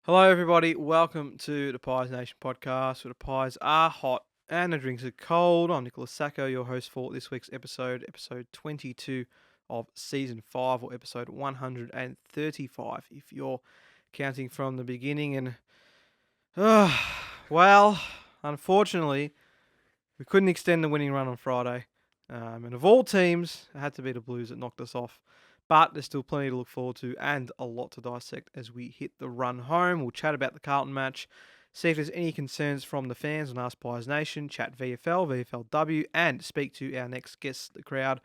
Hello, everybody. Welcome to the AskPiesNation podcast, where the pies are hot and the drinks are cold. I'm Nicholas Sacco, your host for this week's episode 22 of Season 5, or episode 135, if you're counting from the beginning. And, well, unfortunately, we couldn't extend the winning run on Friday. And of all teams, it had to be the Blues that knocked us off. But there's still plenty to look forward to and a lot to dissect as we hit the run home. We'll chat about the Carlton match, see if there's any concerns from the fans on AskPiesNation, chat VFL, VFLW, and speak to our next guest, the crowd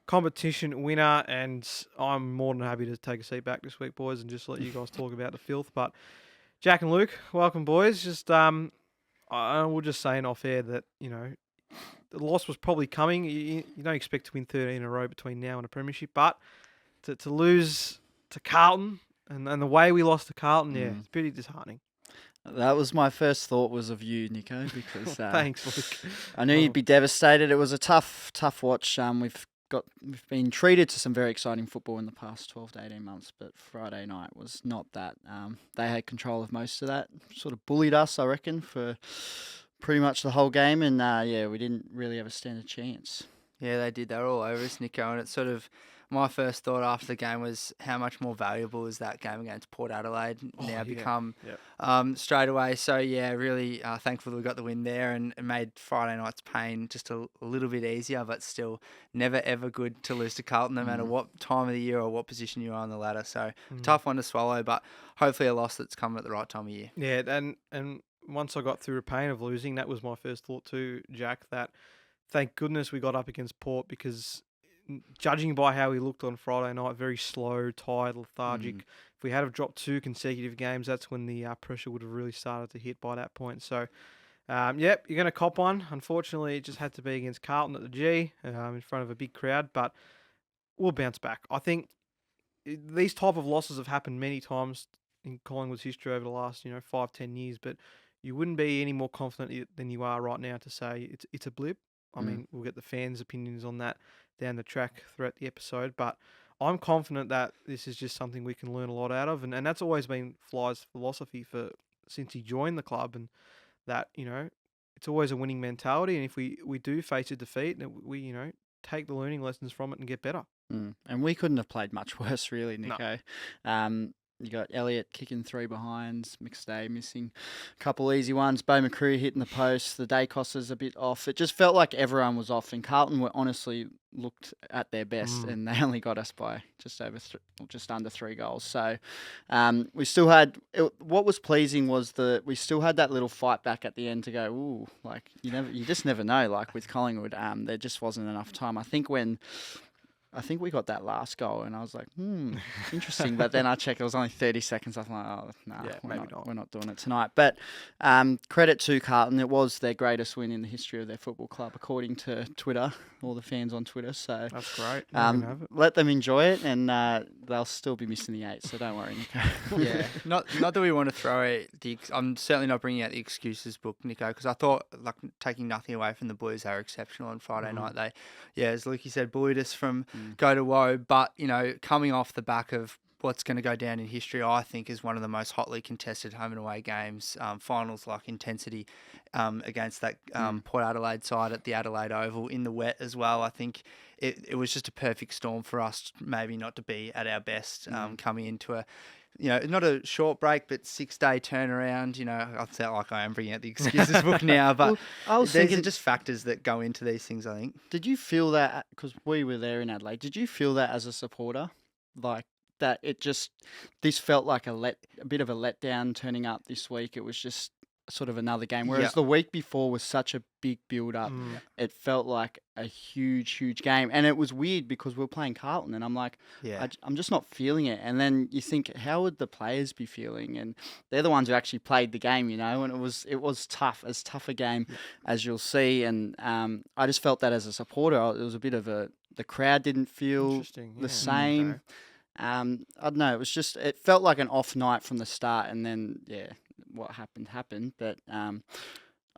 competition winner. And I'm more than happy to take a seat back this week, boys, and just let you guys talk about the filth. But Jack and Luke, welcome, boys. I will just saying off air that, the loss was probably coming. You don't expect to win 13 in a row between now and a premiership, but to lose to Carlton and the way we lost to Carlton, it's pretty disheartening. That was my first thought was of you, Nico, because Thanks, Luke. I knew you'd be devastated. It was a tough watch. We've been treated to some very exciting football in the past 12 to 18 months, but Friday night was not that. They had control of most of that, sort of bullied us, I reckon, for pretty much the whole game, and we didn't really ever stand a chance. Yeah, they did. They were all over us, Nico, and it's sort of my first thought after the game was how much more valuable is that game against Port Adelaide become straight away. So, really thankful that we got the win there and made Friday night's pain just a little bit easier, but still never, ever good to lose to Carlton, no matter what time of the year or what position you are on the ladder. So, tough one to swallow, but hopefully a loss that's coming at the right time of year. Yeah, and once I got through the pain of losing, that was my first thought too, Jack, that thank goodness we got up against Port, because judging by how we looked on Friday night, very slow, tired, lethargic. If we had have dropped 2 consecutive games, that's when the pressure would have really started to hit by that point. So, you're going to cop one. Unfortunately, it just had to be against Carlton at the G, in front of a big crowd, but we'll bounce back. I think these type of losses have happened many times in Collingwood's history over the last, 5-10 years, but you wouldn't be any more confident than you are right now to say it's a blip. I mean, we'll get the fans' opinions on that down the track throughout the episode, but I'm confident that this is just something we can learn a lot out of, and that's always been Fly's philosophy since he joined the club, and that, it's always a winning mentality, and if we do face a defeat, we take the learning lessons from it and get better. And we couldn't have played much worse, really, Nico. No. You got Elliott kicking 3 behinds, McStay missing a couple easy ones, Bo McCreary hitting the post, the Dacos's a bit off. It just felt like everyone was off, and Carlton were honestly looked at their best, and they only got us by just under 3 goals. So we still had what was pleasing was we still had that little fight back at the end to go, ooh, like you just never know. Like with Collingwood, there just wasn't enough time. I think we got that last goal, and I was like, interesting. But then I checked, it was only 30 seconds. I was like, oh, no, we're not doing it tonight. But credit to Carlton. It was their greatest win in the history of their football club, according to Twitter, all the fans on Twitter. So that's great. Let them enjoy it, and they'll still be missing the 8, so don't worry, Nico. Yeah, not that we want to throw I'm certainly not bringing out the excuses book, Nico, because I thought, like, taking nothing away from the Blues, they were exceptional on Friday night. They, as Lukey said, bullied us from go to woe, but, coming off the back of what's going to go down in history, I think, is one of the most hotly contested home and away games, finals-like intensity against that Port Adelaide side at the Adelaide Oval in the wet as well. I think it was just a perfect storm for us, maybe not to be at our best coming into a, not a short break, but 6-day turnaround. I sound like I am bringing out the excuses book now, but these are just factors that go into these things, I think. Did you feel that, because we were there in Adelaide, did you feel that as a supporter? Like, that this felt like a bit of a letdown turning up this week. It was just sort of another game, whereas the week before was such a big build-up. It felt like a huge game, and it was weird because we were playing Carlton, and I'm like, I'm just not feeling it. And then you think, how would the players be feeling? And they're the ones who actually played the game, and it was tough, as tough a game as you'll see. And I just felt that as a supporter, it was a bit of the crowd didn't feel the same. Okay. I don't know. It felt like an off night from the start, and then what happened. But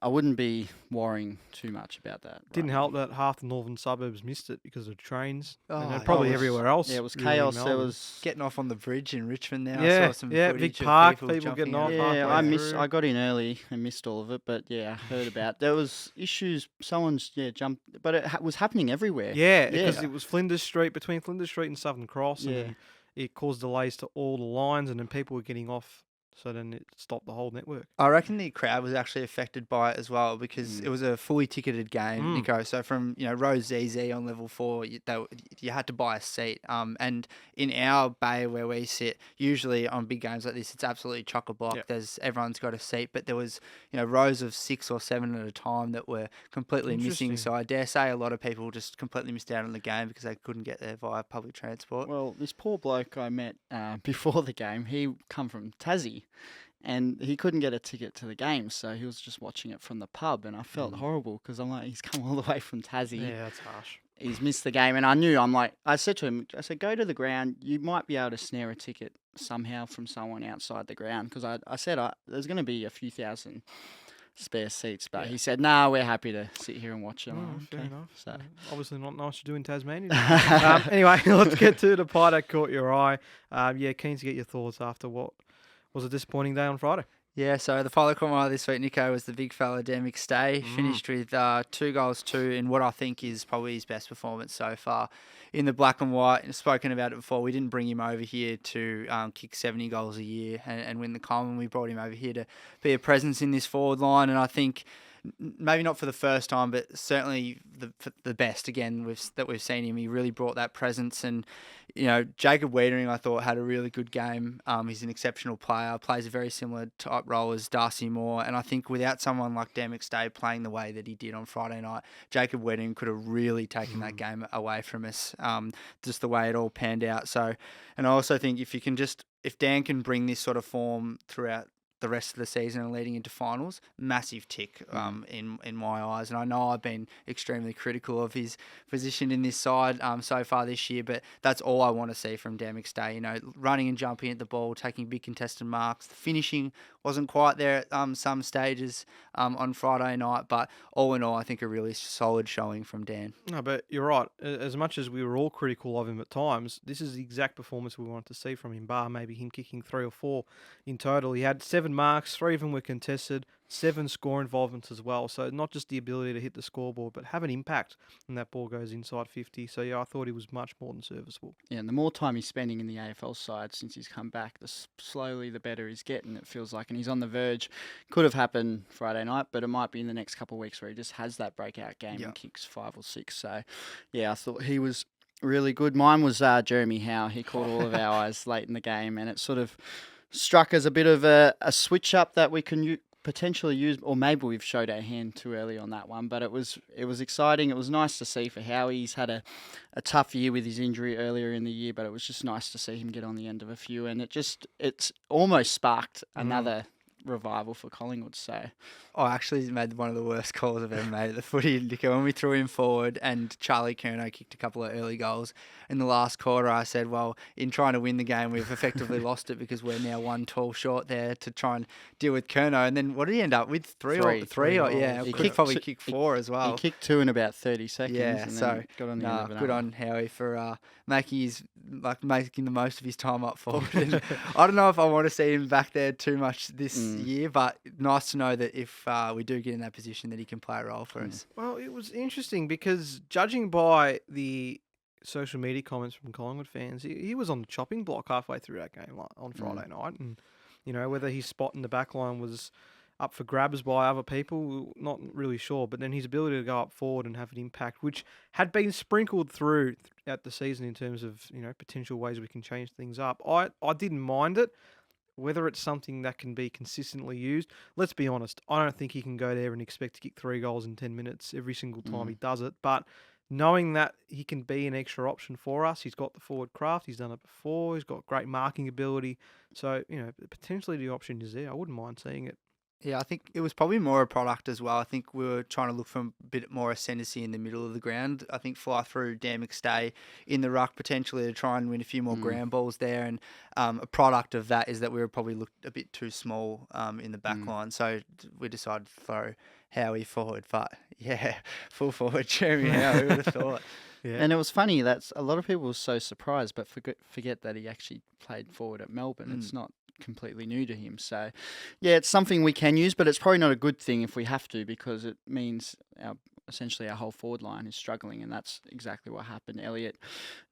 I wouldn't be worrying too much about that. Didn't right help now. that half the northern suburbs missed it because of trains. Oh, And yeah. probably it was- everywhere else. Yeah, it was really in chaos. There Melbourne. was. Getting off on the bridge in Richmond now. I Yeah, saw some yeah, footage Vic of Park, people people jumping getting out. off Yeah, halfway I missed. through. I got in early and missed all of it, but yeah, I heard about. There was issues. Someone's jumped, but it was happening everywhere. Yeah, because Yeah. it was Flinders Street, between Flinders Street and Southern Cross, and Yeah. then it caused delays to all the lines, and then people were getting off, so then it stopped the whole network. I reckon the crowd was actually affected by it as well because Mm. it was a fully ticketed game, Mm. Nico. So from row ZZ on level 4, you had to buy a seat. And in our bay where we sit, usually on big games like this, it's absolutely chock a block. Yep. Everyone's got a seat, but there was rows of 6 or 7 at a time that were completely missing. Interesting. So I dare say a lot of people just completely missed out on the game because they couldn't get there via public transport. Well, this poor bloke I met before the game, he come from Tassie, and he couldn't get a ticket to the game, so he was just watching it from the pub, and I felt horrible because I'm like, he's come all the way from Tassie. Yeah, that's harsh. He's missed the game, and I said to him, go to the ground. You might be able to snare a ticket somehow from someone outside the ground, because I said there's going to be a few thousand spare seats, but he said, "Nah, we're happy to sit here and watch it." I'm like, Fair okay. enough. So Obviously not nice to do in Tasmania. Anyway, let's get to the part that caught your eye. Keen to get your thoughts after what was a disappointing day on Friday. Yeah, so the follow caught my eye this week, Nico, was the big fella, Dan McStay. Finished with 2 goals, 2 in what I think is probably his best performance so far in the black and white. I've spoken about it before. We didn't bring him over here to kick 70 goals a year and win the Common. We brought him over here to be a presence in this forward line, and I think maybe not for the first time, but certainly the best again that we've seen him. He really brought that presence, and Jacob Wiedering I thought had a really good game. He's an exceptional player, plays a very similar type role as Darcy Moore, and I think without someone like Dan McStay playing the way that he did on Friday night, Jacob Wiedering could have really taken that game away from us. Just the way it all panned out. So, and I also think if Dan can bring this sort of form throughout the rest of the season and leading into finals, massive tick in my eyes. And I know I've been extremely critical of his position in this side so far this year, but that's all I want to see from Dan McStay. Running and jumping at the ball, taking big contested marks. The finishing wasn't quite there at some stages on Friday night, but all in all, I think a really solid showing from Dan. No, but you're right. As much as we were all critical of him at times, this is the exact performance we wanted to see from him, bar maybe him kicking 3 or 4 in total. He had 7 marks, 3 of them were contested, 7 score involvements as well. So not just the ability to hit the scoreboard, but have an impact when that ball goes inside 50. So yeah, I thought he was much more than serviceable. yeah, and the more time he's spending in the AFL side since he's come back, slowly the better he's getting, it feels like. And he's on the verge. Could have happened Friday night, but it might be in the next couple of weeks where he just has that breakout game and kicks 5 or 6. So yeah, I thought he was really good. Mine was Jeremy Howe. He caught all of our eyes late in the game, and it sort of struck as a bit of a switch up that we can potentially use, or maybe we've showed our hand too early on that one, but it was exciting. It was nice to see for Howie. He's had a tough year with his injury earlier in the year, but it was just nice to see him get on the end of a few, and it's almost sparked another revival for Collingwood. So I actually made one of the worst calls I've ever made at the footy, Nico. When we threw him forward and Charlie Curnow kicked a couple of early goals in the last quarter, I said, well, in trying to win the game, we've effectively lost it because we're now 1 tall short there to try and deal with Curnow. And then what did he end up with? Three, yeah. He Could probably kick 4 as well. He kicked 2 in about 30 seconds. Yeah, and so then got on the end of good another. on Howie for making the most of his time up forward. And I don't know if I want to see him back there too much this year, but nice to know that if we do get in that position, that he can play a role for us. Well, it was interesting because judging by the social media comments from Collingwood fans, he was on the chopping block halfway through that game on Friday night. And, whether his spot in the back line was up for grabs by other people, not really sure. But then his ability to go up forward and have an impact, which had been sprinkled through at the season in terms of, potential ways we can change things up. I didn't mind it. Whether it's something that can be consistently used, let's be honest, I don't think he can go there and expect to kick 3 goals in 10 minutes every single time he does it. But knowing that he can be an extra option for us, he's got the forward craft, he's done it before, he's got great marking ability. So, potentially the option is there. I wouldn't mind seeing it. Yeah, I think it was probably more a product as well. I think we were trying to look for a bit more ascendancy in the middle of the ground. I think fly through Dan McStay in the ruck potentially to try and win a few more ground balls there. And a product of that is that we were probably looked a bit too small in the back line. So we decided to throw Howie forward. But yeah, full forward, Jeremy Howie, would have thought. Yeah. And it was funny that a lot of people were so surprised, but forget that he actually played forward at Melbourne. It's not completely new to him. So, yeah, it's something we can use, but it's probably not a good thing if we have to, because it means essentially our whole forward line is struggling, and that's exactly what happened. Elliot,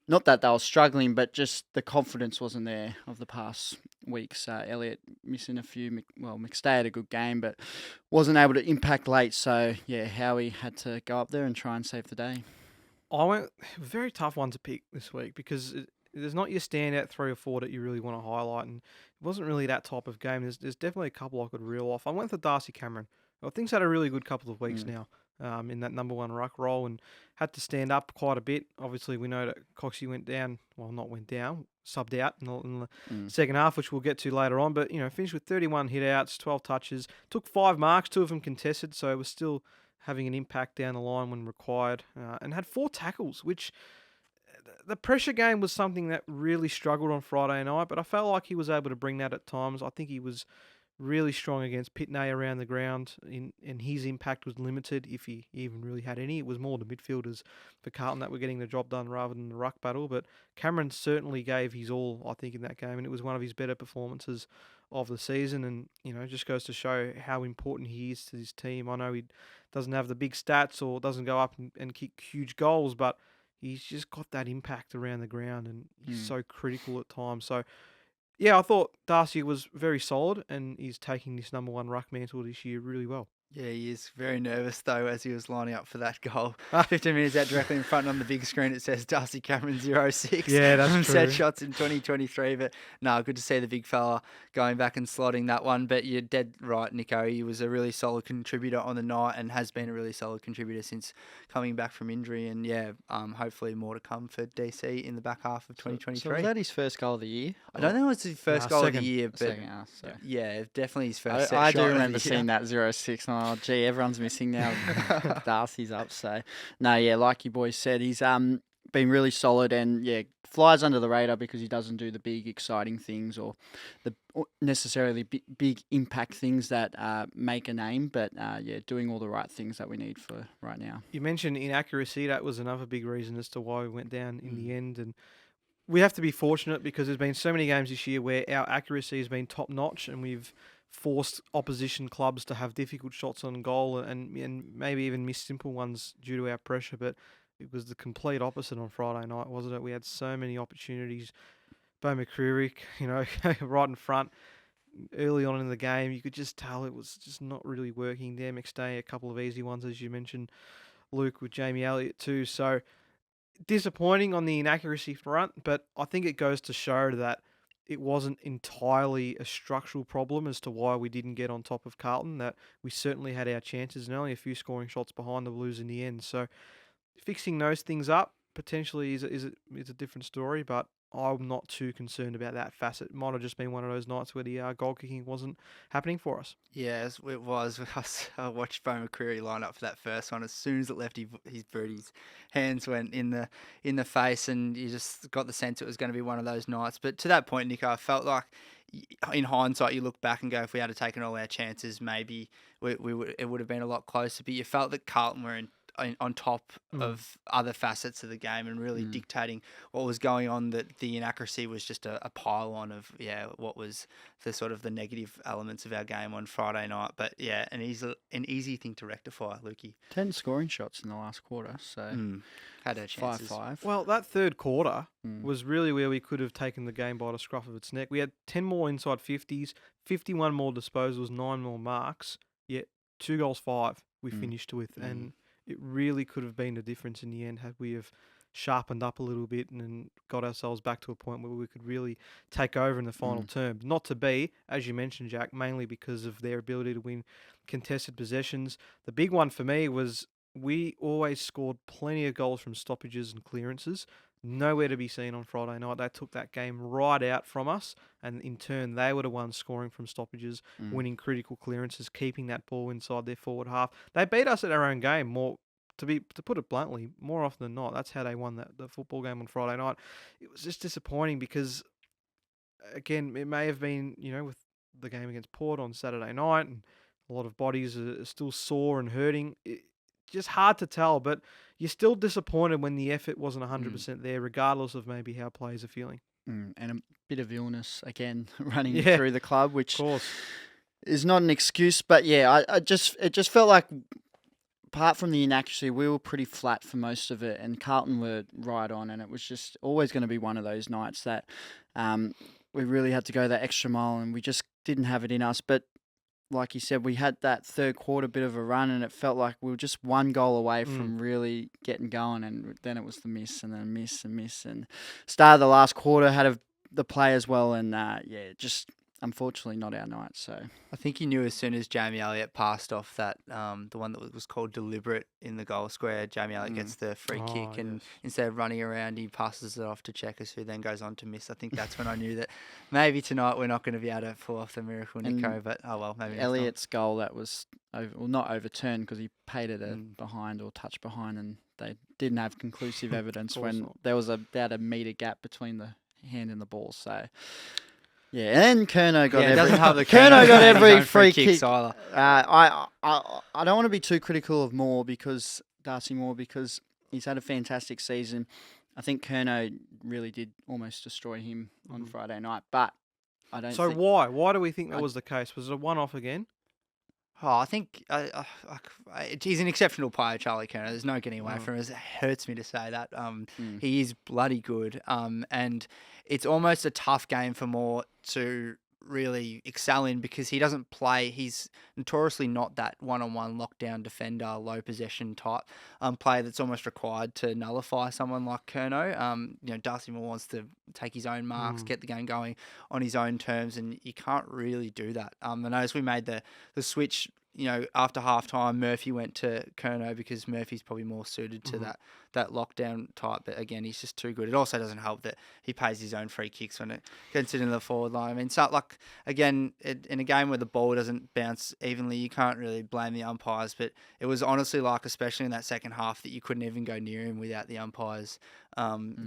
not that they were struggling, but just the confidence wasn't there of the past weeks. Elliot missing a few. McStay had a good game, but wasn't able to impact late. So, yeah, Howie had to go up there and try and save the day. I went very tough one to pick this week because there's not your standout 3 or 4 that you really want to highlight, and it wasn't really that type of game. There's definitely a couple I could reel off. I went for Darcy Cameron. I think he's had a really good couple of weeks now in that number 1 ruck role and had to stand up quite a bit. Obviously, we know that Coxie went down. Well, not went down, subbed out in the second half, which we'll get to later on. But finished with 31 hit-outs, 12 touches, took 5 marks, 2 of them contested, so it was still having an impact down the line when required, and had 4 tackles, which the pressure game was something that really struggled on Friday night, but I felt like he was able to bring that at times. I think he was really strong against Pitney around the ground, and his impact was limited, if he even really had any. It was more the midfielders for Carlton that were getting the job done rather than the ruck battle, but Cameron certainly gave his all, I think, in that game, and it was one of his better performances of the season, and it just goes to show how important he is to his team. I know he doesn't have the big stats or doesn't go up and kick huge goals, but he's just got that impact around the ground, and he's so critical at times. So, yeah, I thought Darcy was very solid, and he's taking this number 1 ruck mantle this year really well. Yeah, he is very nervous, though, as he was lining up for that goal. 15 minutes out directly in front on the big screen, it says Darcy Cameron 06. Yeah, that's Set true. shots in 2023. But no, good to see the big fella going back and slotting that one. But you're dead right, Nico. He was a really solid contributor on the night and has been a really solid contributor since coming back from injury. And yeah, hopefully more to come for DC in the back half of 2023. So was that his first goal of the year? I don't know if it's his first goal of the year, but Second, yeah, definitely his first set I shot do of the remember year. seeing that 06. Oh, gee, everyone's missing now. Darcy's up. So, no, yeah, like you boys said, he's been really solid and, yeah, flies under the radar because he doesn't do the big, exciting things or necessarily big impact things that make a name, but, yeah, doing all the right things that we need for right now. You mentioned inaccuracy. That was another big reason as to why we went down in the end, and we have to be fortunate because there's been so many games this year where our accuracy has been top notch, and we've forced opposition clubs to have difficult shots on goal and maybe even miss simple ones due to our pressure. But it was the complete opposite on Friday night, wasn't it? We had so many opportunities. Bo McCreary, right in front early on in the game. You could just tell it was just not really working there. McStay, a couple of easy ones, as you mentioned, Luke with Jamie Elliott too. So disappointing on the inaccuracy front, but I think it goes to show that it wasn't entirely a structural problem as to why we didn't get on top of Carlton, that we certainly had our chances and only a few scoring shots behind the Blues in the end. So fixing those things up potentially is a different story, but I'm not too concerned about that facet. It might have just been one of those nights where the goal kicking wasn't happening for us. Yes, it was. I watched Bo McCreary line up for that first one. As soon as it left his boot, his hands went in the face, and you just got the sense it was going to be one of those nights. But to that point, Nico, I felt like in hindsight, you look back and go, if we had taken all our chances, maybe it would have been a lot closer. But you felt that Carlton were on top of other facets of the game and really dictating what was going on, that the inaccuracy was just a pile-on of, what was the sort of the negative elements of our game on Friday night. But, yeah, an easy thing to rectify, Lukey. 10 scoring shots in the last quarter, so Had our chances. 5-5. Well, that third quarter was really where we could have taken the game by the scruff of its neck. We had 10 more inside 50s, 51 more disposals, 9 more marks, yet 2 goals, 5 we finished with. And it really could have been the difference in the end had we have sharpened up a little bit and got ourselves back to a point where we could really take over in the final term. Not to be, as you mentioned, Jack, mainly because of their ability to win contested possessions. The big one for me was we always scored plenty of goals from stoppages and clearances. nowhere to be seen on Friday night. They took that game right out from us, and in turn, they were the ones scoring from stoppages, winning critical clearances, keeping that ball inside their forward half. They beat us at our own game more. To put it bluntly, more often than not, that's how they won the football game on Friday night. It was just disappointing because, again, it may have been, with the game against Port on Saturday night, and a lot of bodies are still sore and hurting. Just hard to tell, but you're still disappointed when the effort wasn't 100% there, regardless of maybe how players are feeling. And a bit of illness again running Yeah, through the club, Of which course. is not an excuse. But yeah, it just felt like, apart from the inaccuracy, we were pretty flat for most of it, and Carlton were right on, and it was just always going to be one of those nights that we really had to go that extra mile, and we just didn't have it in us. But like you said, we had that third quarter bit of a run, and it felt like we were just one goal away from really getting going, and then it was the miss, and then miss and miss, and start of the last quarter had the play as well, and just unfortunately not our night. So I think he knew as soon as Jamie Elliott passed off that, the one that was called deliberate in the goal square, Jamie Elliott gets the free kick, and instead of running around, he passes it off to Checkers, who then goes on to miss. I think that's when I knew that maybe tonight we're not going to be able to pull off the miracle, Nico, but oh well, maybe Elliott's goal, that was not overturned because he paid it behind or touched behind, and they didn't have conclusive evidence when there was about a metre gap between the hand and the ball. So yeah, and Curnow got every free kick. Either. I don't want to be too critical of Darcy Moore, because he's had a fantastic season. I think Curnow really did almost destroy him on Friday night, but I don't. So why do we think that was the case? Was it a one-off again? Oh, I think he's an exceptional player, Charlie Curnow. There's no getting away from it. It hurts me to say that. He is bloody good. And it's almost a tough game for Moore to really excel in, because he doesn't play. He's notoriously not that one-on-one lockdown defender, low possession type player that's almost required to nullify someone like Curnow. Darcy Moore wants to take his own marks, get the game going on his own terms, and you can't really do that. I noticed we made the switch. After half-time, Murphy went to Curnow because Murphy's probably more suited to that lockdown type. But again, he's just too good. It also doesn't help that he pays his own free kicks when it gets it in the forward line. I mean, in a game where the ball doesn't bounce evenly, you can't really blame the umpires. But it was honestly especially in that second half, that you couldn't even go near him without the umpires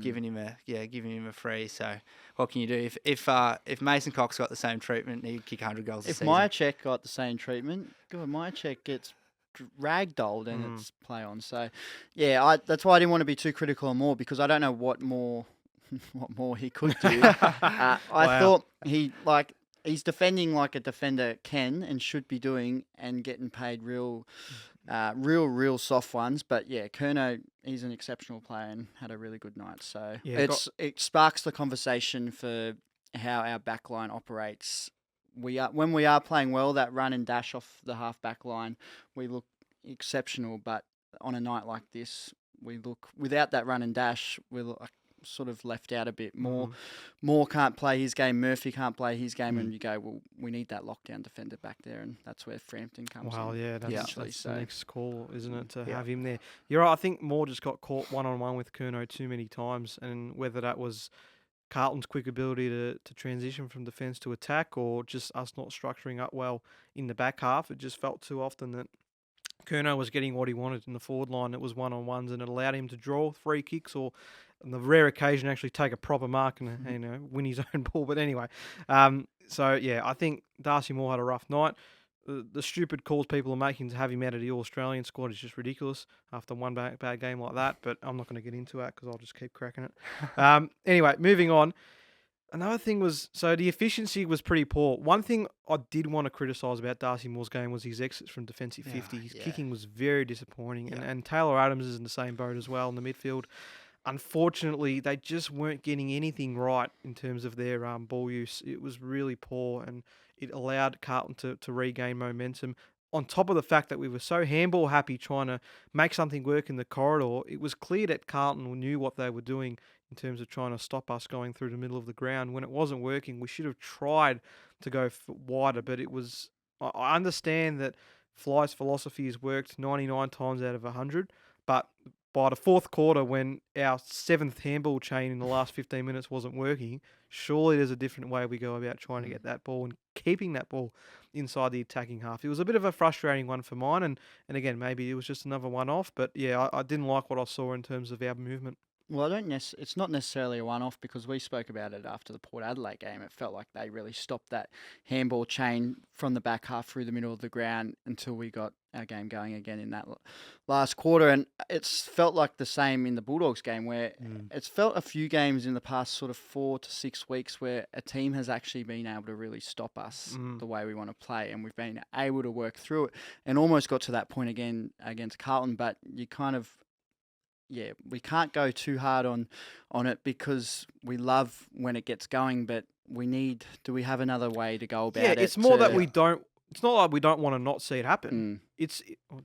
giving him a free. So what can you do? If Mason Cox got the same treatment, he'd kick 100 goals a season. If Myercheck got the same treatment, Myercheck gets ragdolled in its play on. So yeah, that's why I didn't want to be too critical of Moore, because I don't know what more he could do. I thought he's defending like a defender can and should be doing, and getting paid real soft ones. But yeah, Curnow, he's an exceptional player and had a really good night. So it sparks the conversation for how our backline operates. When we are playing well, that run and dash off the half back line, we look exceptional. But on a night like this, we look, without that run and dash, we look sort of left out a bit. Moore can't play his game, Murphy can't play his game, and you go, well, we need that lockdown defender back there, and that's where Frampton comes in. Well, yeah, that's the next call, isn't it, to have him there. You're right, I think Moore just got caught one-on-one with Curnow too many times, and whether that was Carlton's quick ability to transition from defence to attack, or just us not structuring up well in the back half, it just felt too often that Curnow was getting what he wanted in the forward line. It was one-on-ones, and it allowed him to draw free kicks, or on the rare occasion actually take a proper mark and win his own ball. But anyway, so yeah, I think Darcy Moore had a rough night. The stupid calls people are making to have him out of the All-Australian squad is just ridiculous after one bad game like that, but I'm not going to get into that because I'll just keep cracking it. Anyway, moving on. Another thing was, so the efficiency was pretty poor. One thing I did want to criticise about Darcy Moore's game was his exits from defensive 50. His kicking was very disappointing, and Taylor Adams is in the same boat as well in the midfield. Unfortunately, they just weren't getting anything right in terms of their ball use. It was really poor, and it allowed Carlton to regain momentum. On top of the fact that we were so handball happy trying to make something work in the corridor, it was clear that Carlton knew what they were doing in terms of trying to stop us going through the middle of the ground. When it wasn't working, we should have tried to go wider, but it was... I understand that Fly's philosophy has worked 99 times out of 100, but by the fourth quarter, when our 7th handball chain in the last 15 minutes wasn't working, surely there's a different way we go about trying to get that ball and keeping that ball inside the attacking half. It was a bit of a frustrating one for mine, and again, maybe it was just another one-off, but yeah, I didn't like what I saw in terms of our movement. Well, it's not necessarily a one-off because we spoke about it after the Port Adelaide game. It felt like they really stopped that handball chain from the back half through the middle of the ground until we got our game going again in that last quarter. And it's felt like the same in the Bulldogs game where it's felt a few games in the past sort of 4 to 6 weeks where a team has actually been able to really stop us the way we want to play. And we've been able to work through it and almost got to that point again against Carlton, but you kind of we can't go too hard on it because we love when it gets going, but do we have another way to go about it? Yeah, it's more that we don't, it's not like we don't want to not see it happen.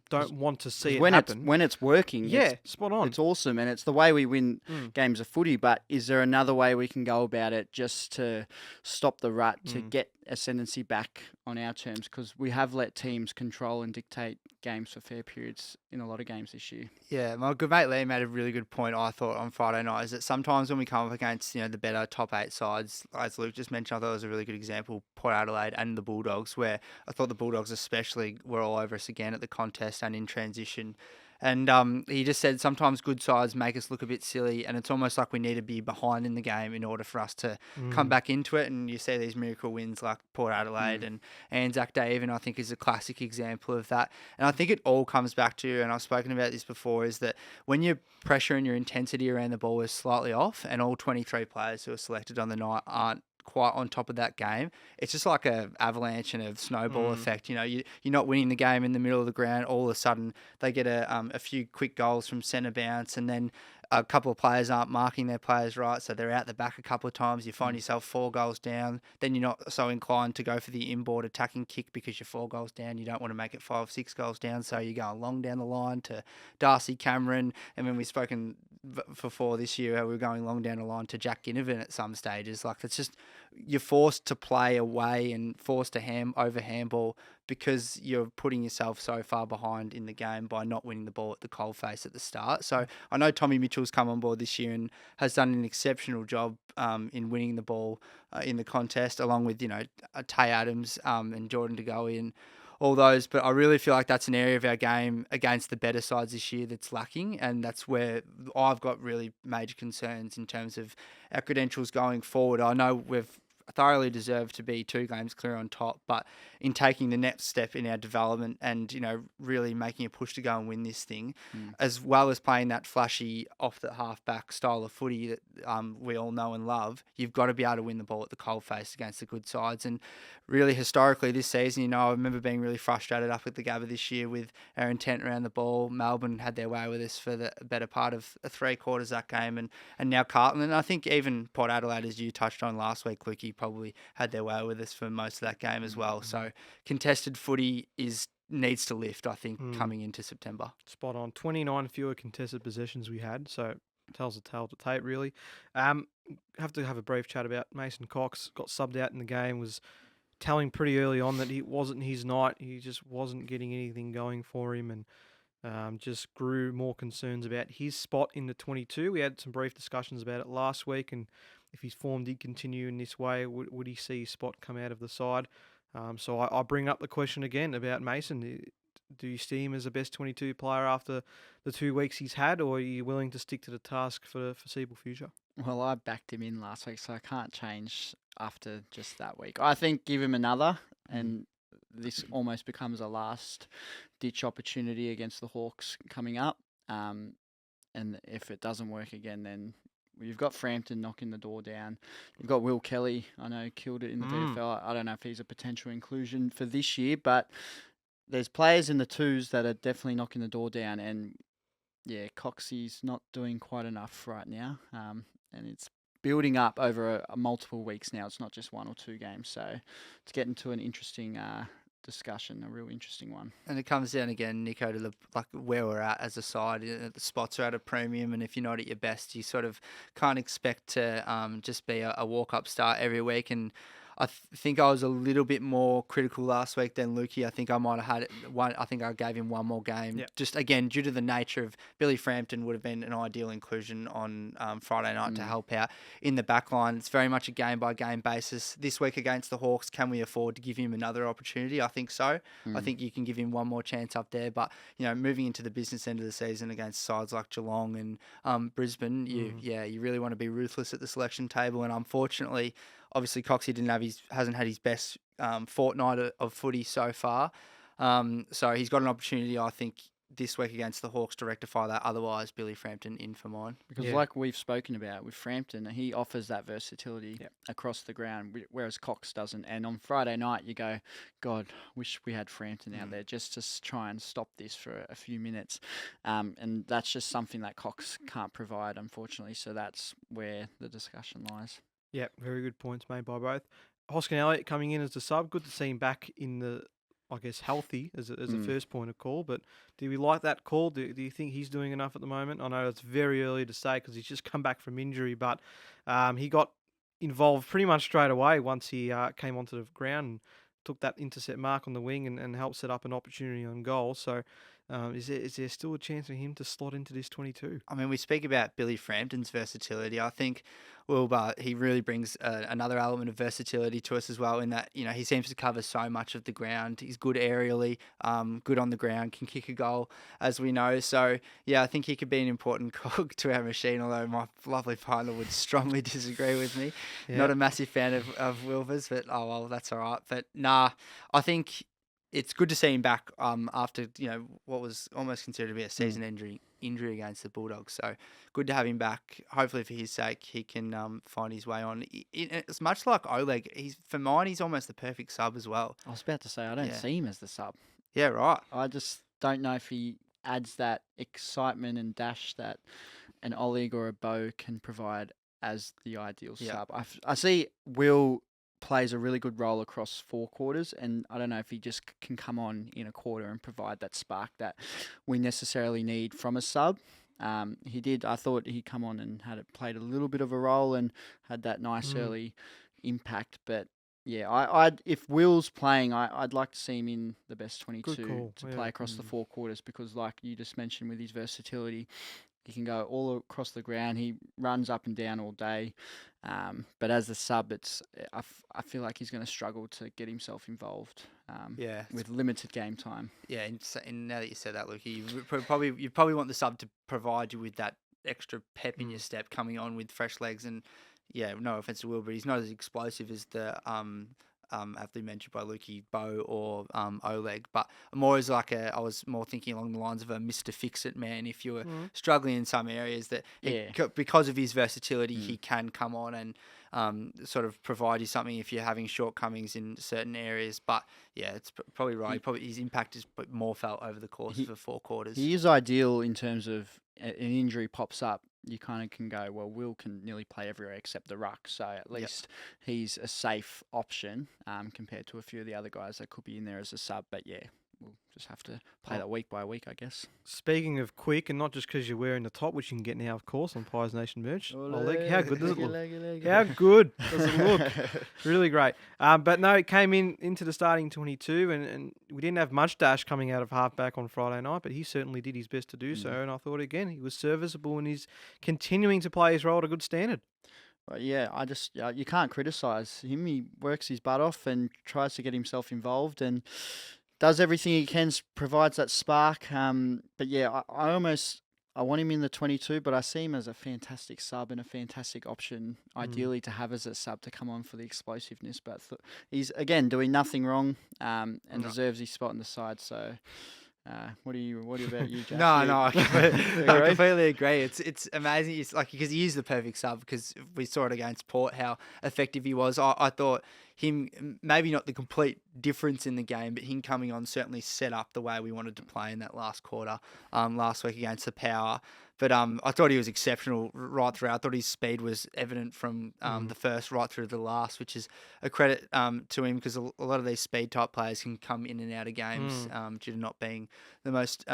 Don't want to see it happen. When it's working, spot on. It's awesome, and it's the way we win games of footy, but is there another way we can go about it just to stop the rut, to get ascendancy back on our terms? Because we have let teams control and dictate games for fair periods in a lot of games this year. Yeah, my good mate Lee made a really good point, I thought, on Friday night, is that sometimes when we come up against, the better top 8 sides, as Luke just mentioned, I thought it was a really good example, Port Adelaide and the Bulldogs, where I thought the Bulldogs especially were all over us again at the contest and in transition. And he just said sometimes good sides make us look a bit silly, and it's almost like we need to be behind in the game in order for us to come back into it. And you see these miracle wins like Port Adelaide and Anzac Day even, I think, is a classic example of that. And I think it all comes back to, and I've spoken about this before, is that when your pressure and your intensity around the ball is slightly off, and all 23 players who are selected on the night aren't quite on top of that game, it's just like a avalanche and a snowball effect. You're not winning the game in the middle of the ground. All of a sudden, they get a few quick goals from centre bounce, and then a couple of players aren't marking their players right, so they're out the back a couple of times. You find yourself 4 goals down. Then you're not so inclined to go for the inboard attacking kick because you're 4 goals down. You don't want to make it 5, 6 goals down, so you're going long down the line to Darcy Cameron. And when we've spoken before this year, how we were going long down the line to Jack Ginnivan at some stages. Like, it's just, you're forced to play away and forced to over handball because you're putting yourself so far behind in the game by not winning the ball at the coalface at the start. So I know Tommy Mitchell's come on board this year and has done an exceptional job in winning the ball in the contest, along with, Tay Adams and Jordan De Goey and all those. But I really feel like that's an area of our game against the better sides this year that's lacking, and that's where I've got really major concerns in terms of our credentials going forward. I know we've thoroughly deserved to be 2 games clear on top, but in taking the next step in our development and, really making a push to go and win this thing, as well as playing that flashy off the half-back style of footy that we all know and love, you've got to be able to win the ball at the coalface against the good sides. And really historically this season, I remember being really frustrated up at the Gabba this year with our intent around the ball. Melbourne had their way with us for the better part of 3 quarters that game, and now Carlton. And I think even Port Adelaide, as you touched on last week, Lukey, probably had their way with us for most of that game as well. So contested footy needs to lift, I think, coming into September. Spot on. 29 fewer contested possessions we had, so tells the tale to tape, really. Have to have a brief chat about Mason Cox. Got subbed out in the game, was telling pretty early on that it wasn't his night. He just wasn't getting anything going for him, and just grew more concerns about his spot in the 22. We had some brief discussions about it last week, and if his form did continue in this way, would he see his spot come out of the side? So I bring up the question again about Mason. Do you see him as a best 22 player after the 2 weeks he's had, or are you willing to stick to the task for the foreseeable future? Well, I backed him in last week, so I can't change after just that week. I think give him another, and this almost becomes a last-ditch opportunity against the Hawks coming up. And if it doesn't work again, then you've got Frampton knocking the door down. You've got Will Kelly, I know, killed it in the VFL. I don't know if he's a potential inclusion for this year, but there's players in the 2s that are definitely knocking the door down. And, yeah, Coxie's not doing quite enough right now. And it's building up over multiple weeks now. It's not just 1 or 2 games. So it's getting to an interesting discussion, a real interesting one. And it comes down again, Nico, to where we're at as a side. The spots are at a premium, and if you're not at your best, you sort of can't expect to just be a walk-up start every week. And I think I was a little bit more critical last week than Lukey. I think I might have had one. I think I gave him one more game. Yep. Just again, due to the nature of Billy Frampton, would have been an ideal inclusion on Friday night to help out in the back line. It's very much a game by game basis. This week against the Hawks, can we afford to give him another opportunity? I think so. I think you can give him one more chance up there. But moving into the business end of the season against sides like Geelong and Brisbane, you really want to be ruthless at the selection table. And unfortunately, obviously, Coxie hasn't had his best fortnight of footy so far. So he's got an opportunity, I think, this week against the Hawks to rectify that. Otherwise, Billy Frampton in for mine. Because like we've spoken about with Frampton, he offers that versatility across the ground, whereas Cox doesn't. And on Friday night, you go, God, wish we had Frampton out there just to try and stop this for a few minutes. And that's just something that Cox can't provide, unfortunately. So that's where the discussion lies. Yeah, very good points made by both. Hoskin Elliott coming in as the sub. Good to see him back in the, I guess, healthy as a first point of call. But do we like that call? Do you think he's doing enough at the moment? I know it's very early to say because he's just come back from injury, but he got involved pretty much straight away once he came onto the ground and took that intercept mark on the wing and helped set up an opportunity on goal. So is there still a chance for him to slot into this 22? I mean, we speak about Billy Frampton's versatility. I think but he really brings another element of versatility to us as well in that, he seems to cover so much of the ground. He's good aerially, good on the ground, can kick a goal, as we know. So, yeah, I think he could be an important cog to our machine, although my lovely partner would strongly disagree with me. Yeah. Not a massive fan of Wilvers, but, oh, well, that's all right. But, nah, I think it's good to see him back after, what was almost considered to be a season injury against the Bulldogs. So good to have him back. Hopefully for his sake, he can find his way on. It's much like Oleg. For mine, he's almost the perfect sub as well. I was about to say, I don't see him as the sub. Yeah, right. I just don't know if he adds that excitement and dash that an Oleg or a Bo can provide as the ideal sub. I see Will plays a really good role across 4 quarters, and I don't know if he just can come on in a quarter and provide that spark that we necessarily need from a sub. He did. I thought he'd come on and played a little bit of a role and had that nice early impact. But yeah, if Will's playing, I'd like to see him in the best 22 to play across the 4 quarters because, like you just mentioned, with his versatility, he can go all across the ground. He runs up and down all day. But as a sub, I feel like he's going to struggle to get himself involved with limited game time. Yeah, and now that you said that, Luke, you probably want the sub to provide you with that extra pep in your step coming on with fresh legs. And, no offense to Will, but he's not as explosive as the aptly mentioned by Lukey, Bo or Oleg, but more as I was more thinking along the lines of a Mr. Fix-It man. If you were struggling in some areas, that because of his versatility, he can come on and sort of provide you something if you're having shortcomings in certain areas. But it's probably right. His impact is more felt over the course of the 4 quarters. He is ideal in terms of an injury pops up. You kind of can go, well, Will can nearly play everywhere except the ruck. So at least he's a safe option compared to a few of the other guys that could be in there as a sub. But we'll just have to play that week by week, I guess. Speaking of quick, and not just because you're wearing the top, which you can get now, of course, on Pies Nation merch. Oleg, how good does it look? How good does it look? Really great. But no, it came into the starting 22, and we didn't have much dash coming out of halfback on Friday night, but he certainly did his best to do so. And I thought, again, he was serviceable and he's continuing to play his role at a good standard. Well, you can't criticise him. He works his butt off and tries to get himself involved and does everything he can, provides that spark. But I want him in the 22, but I see him as a fantastic sub and a fantastic option, ideally to have as a sub to come on for the explosiveness. But he's, again, doing nothing wrong and deserves his spot in the side. So what about you, Jack? No, I completely agree. It's amazing. It's like because he is the perfect sub because we saw it against Port how effective he was. I thought him maybe not the complete difference in the game, but him coming on certainly set up the way we wanted to play in that last quarter last week against the Power. But I thought he was exceptional right throughout. I thought his speed was evident from the first right through to the last, which is a credit to him because a lot of these speed type players can come in and out of games due to not being the most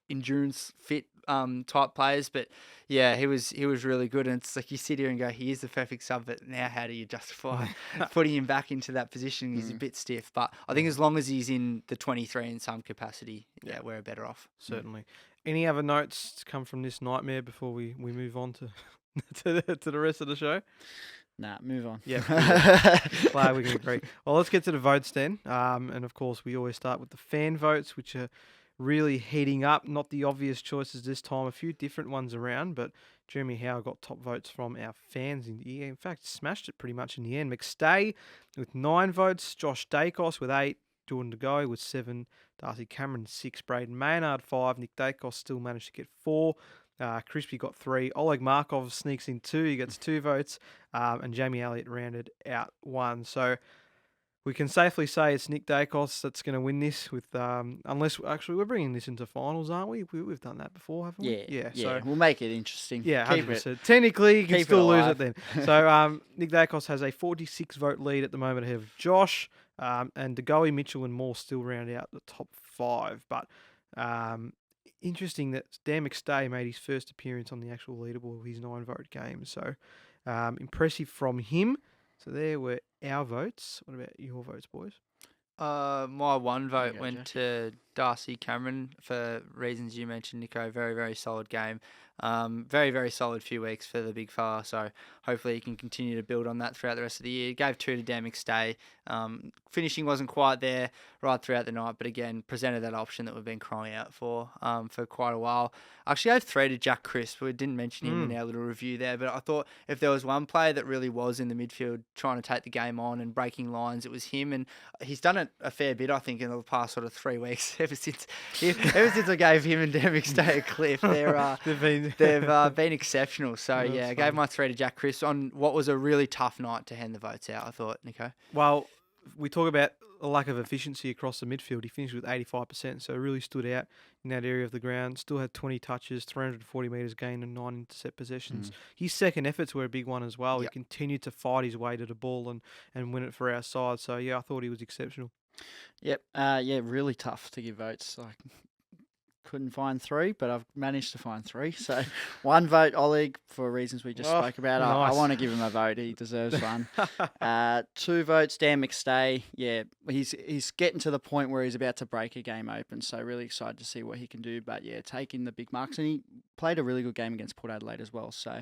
endurance fit type players. But yeah, he was really good. And it's like you sit here and go, he is the perfect sub, but now how do you justify putting him back into that position? He's a bit stiff. But I think as long as he's in the 23 in some capacity, we're better off. Certainly. Any other notes to come from this nightmare before we move on to to the rest of the show? Nah, move on. Yeah, glad we can agree. Well, let's get to the votes then. And of course, we always start with the fan votes, which are really heating up. Not the obvious choices this time. A few different ones around, but Jeremy Howe got top votes from our fans. In fact, smashed it pretty much in the end. McStay with 9 votes. Josh Dacos with 8. Jordan DeGoey with 7. Darcy Cameron 6. Braden Maynard 5. Nick Dacos still managed to get 4. Crispy got 3. Oleg Markov sneaks in 2. He gets 2 votes. And Jamie Elliott rounded out 1. So we can safely say it's Nick Dacos that's going to win this. With unless actually we're bringing this into finals, aren't we? We've done that before, haven't we? Yeah. So We'll make it interesting. yeah, Keep 100%. Technically, you can keep it still lose it alive. then. So Nick Dacos has a 46 vote lead at the moment ahead of Josh. And DeGoey, Mitchell, and Moore still round out the top 5. But interesting that Dan McStay made his first appearance on the actual leaderboard with his 9-vote game. So impressive from him. So there were our votes. What about your votes, boys? My 1 vote go, went Jack. to Darcy Cameron for reasons you mentioned, Nico. Very, very solid game. Very, very solid few weeks for the big fella. So hopefully he can continue to build on that throughout the rest of the year. Gave 2 to Dan McStay. Finishing wasn't quite there right throughout the night, but again, presented that option that we've been crying out for quite a while. I actually gave 3 to Jack Crisp. We didn't mention him in our little review there, but I thought if there was one player that really was in the midfield trying to take the game on and breaking lines, it was him. And he's done it a fair bit, I think, in the past sort of 3 weeks. Ever since I gave him and Dan McStay a cliff, they've been exceptional. So I gave my 3 to Jack Crisp on what was a really tough night to hand the votes out, I thought, Nico. Well, we talk about a lack of efficiency across the midfield. He finished with 85%, so really stood out in that area of the ground. Still had 20 touches, 340 metres gained, and 9 intercept possessions. His second efforts were a big one as well. Yep. He continued to fight his way to the ball and win it for our side. So, I thought he was exceptional. Yep. Really tough to give votes. I couldn't find 3, but I've managed to find 3. So 1 vote, Oleg, for reasons we just spoke about. I nice. want to give him a vote. He deserves one. 2 votes, Dan McStay. Yeah, he's getting to the point where he's about to break a game open. So really excited to see what he can do. But taking the big marks. And he played a really good game against Port Adelaide as well. So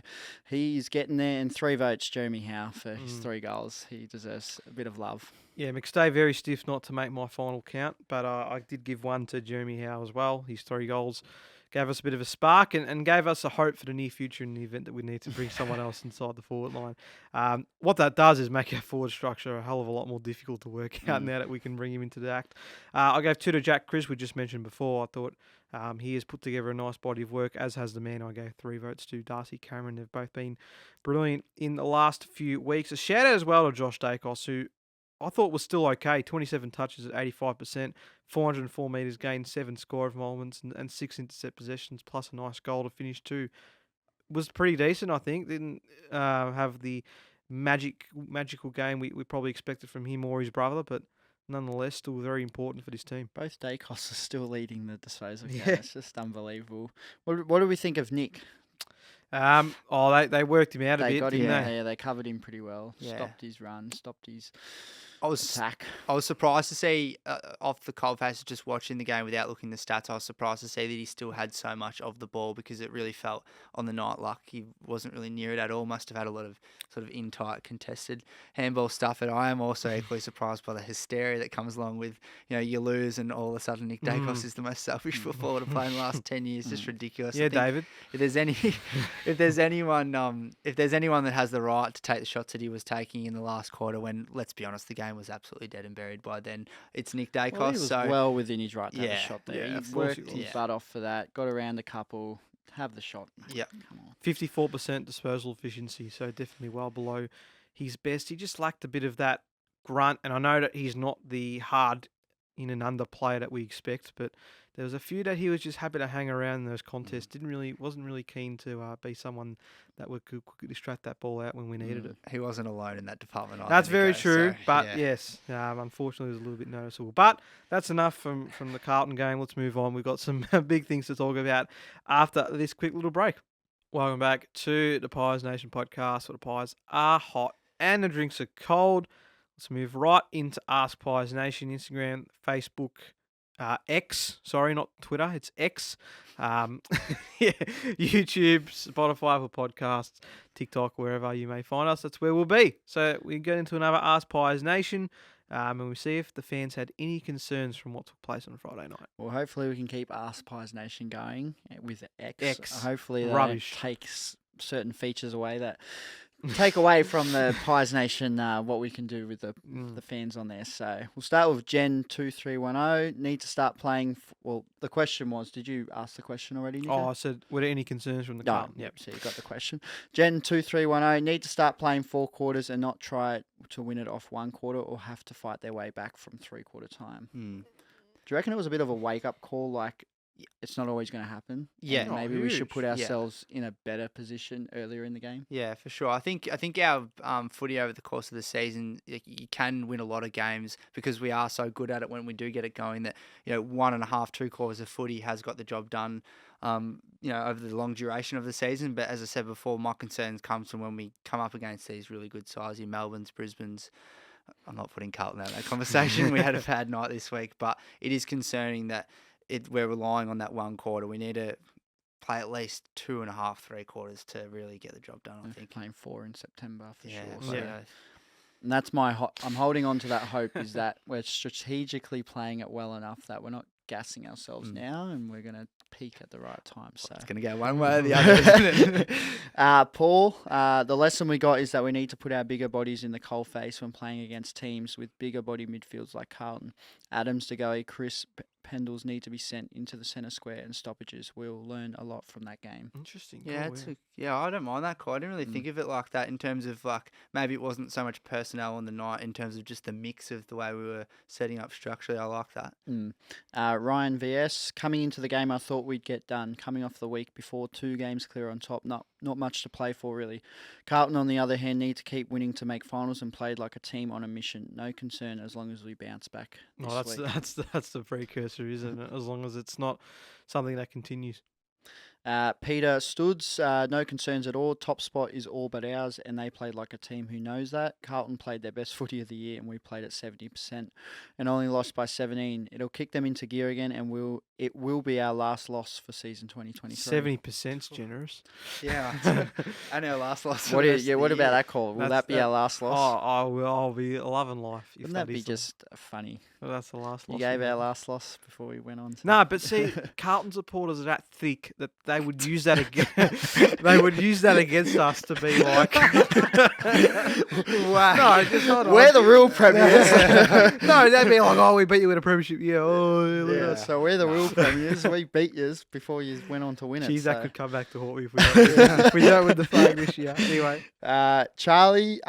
he's getting there. And 3 votes, Jeremy Howe, for his 3 goals. He deserves a bit of love. Yeah, McStay very stiff not to make my final count, but I did give 1 to Jeremy Howe as well. His 3 goals gave us a bit of a spark and gave us a hope for the near future in the event that we need to bring someone else inside the forward line. What that does is make our forward structure a hell of a lot more difficult to work out now that we can bring him into the act. I gave 2 to Jack Crisp, we just mentioned before. I thought he has put together a nice body of work, as has the man I gave 3 votes to, Darcy Cameron. They've both been brilliant in the last few weeks. A shout out as well to Josh Dacos, who I thought was still okay. 27 touches at 85%, 404 metres gained, 7 score involvements, and 6 intercept possessions, plus a nice goal to finish 2. Was pretty decent, I think. Didn't have the magical game we probably expected from him or his brother, but nonetheless, still very important for this team. Both Dacos are still leading the disposal game. It's just unbelievable. What do we think of Nick? They worked him out a bit, didn't they? Yeah, they covered him pretty well. Yeah. Stopped his run, stopped his attack. I was surprised to see off the cold face, just watching the game without looking at the stats. I was surprised to see that he still had so much of the ball, because it really felt on the night like he wasn't really near it at all. Must have had a lot of sort of in tight contested handball stuff. And I am also equally surprised by the hysteria that comes along with, you lose and all of a sudden Nick Dacos is the most selfish footballer to play in the last 10 years. Just ridiculous. Yeah, David. If there's anyone that has the right to take the shots that he was taking in the last quarter, when, let's be honest, the game was absolutely dead and buried by then, it's Nick Dacos. Well, he was well within his right to have a shot there. Yeah, He worked his butt off for that, got around a couple, have the shot. Yeah. Come on. 54% disposal efficiency, so definitely well below his best. He just lacked a bit of that grunt, and I know that he's not the hard in and under player that we expect, but there was a few that he was just happy to hang around in those contests. Wasn't really keen to be someone that could quickly strap that ball out when we needed it. He wasn't alone in that department either. That's very Nico, true, so, but yeah. yes, unfortunately, it was a little bit noticeable. But that's enough from the Carlton game. Let's move on. We've got some big things to talk about after this quick little break. Welcome back to the Pies Nation podcast, where the pies are hot and the drinks are cold. Let's move right into Ask Pies Nation, Instagram, Facebook, X. Sorry, not Twitter. It's X. YouTube, Spotify, Apple Podcasts, TikTok, wherever you may find us. That's where we'll be. So we get into another Ask Pies Nation. And we see if the fans had any concerns from what took place on Friday night. Well, hopefully we can keep Ask Pies Nation going with X. X. Hopefully they Rubbish. takes certain features away that take away from the Pies Nation what we can do with the fans on there. So we'll start with Jen2310. Need to start playing. Well, the question was, did you ask the question already, Nico? Oh, I said, were there any concerns from the Carlton? Yep. So you got the question. Jen2310. Need to start playing 4 quarters and not try to win it off 1 quarter, or have to fight their way back from 3-quarter time. Do you reckon it was a bit of a wake-up call, like it's not always going to happen? Yeah. And maybe we should put ourselves in a better position earlier in the game? Yeah, for sure. I think our footy over the course of the season, you can win a lot of games because we are so good at it when we do get it going that, 1.5, 2 quarters of footy has got the job done, over the long duration of the season. But as I said before, my concerns comes from when we come up against these really good sides, your Melbourne's, Brisbane's. I'm not putting Carlton out of that conversation. We had a bad night this week, but it is concerning that we're relying on that 1 quarter. We need to play at least 2.5, 3 quarters to really get the job done. I think playing 4 in September for sure. So. Yeah. And that's I'm holding on to that hope is that we're strategically playing it well enough that we're not gassing ourselves now, and we're going to peak at the right time. So it's going to go one way or the other, isn't it? Paul, the lesson we got is that we need to put our bigger bodies in the cold face when playing against teams with bigger body midfields like Carlton. Adams, DeGoey, Chris, Pendles need to be sent into the centre square and stoppages. We'll learn a lot from that game. Interesting. Yeah, I don't mind that call. I didn't really think of it like that in terms of maybe it wasn't so much personnel on the night in terms of just the mix of the way we were setting up structurally. I like that. Ryan VS, coming into the game I thought we'd get done. Coming off the week before, 2 games clear on top, not much to play for really. Carlton on the other hand need to keep winning to make finals and played like a team on a mission. No concern as long as we bounce back this week. That's the precursor, isn't it? As long as it's not something that continues. Peter Studs, no concerns at all. Top spot is all but ours, and they played like a team who knows that. Carlton played their best footy of the year, and we played at 70% and only lost by 17. It'll kick them into gear again, and it will be our last loss for season 2023. 70%'s generous. Yeah, and our last loss. What about that call? Will that be our last loss? I'll be loving life. Wouldn't that be just funny? Well, that's the last loss. You gave our last loss before we went on. No, but see, Carlton supporters are that thick that they would use that they would use that against us to be like, wow. No, just hold on. We're the real premiers. No, they'd be like, oh, we beat you in a premiership. Yeah, so we're the real premiers. We beat you before you went on to win it. Jeez, that could come back to haunt me if we don't win the flag this year. Anyway. Charlie,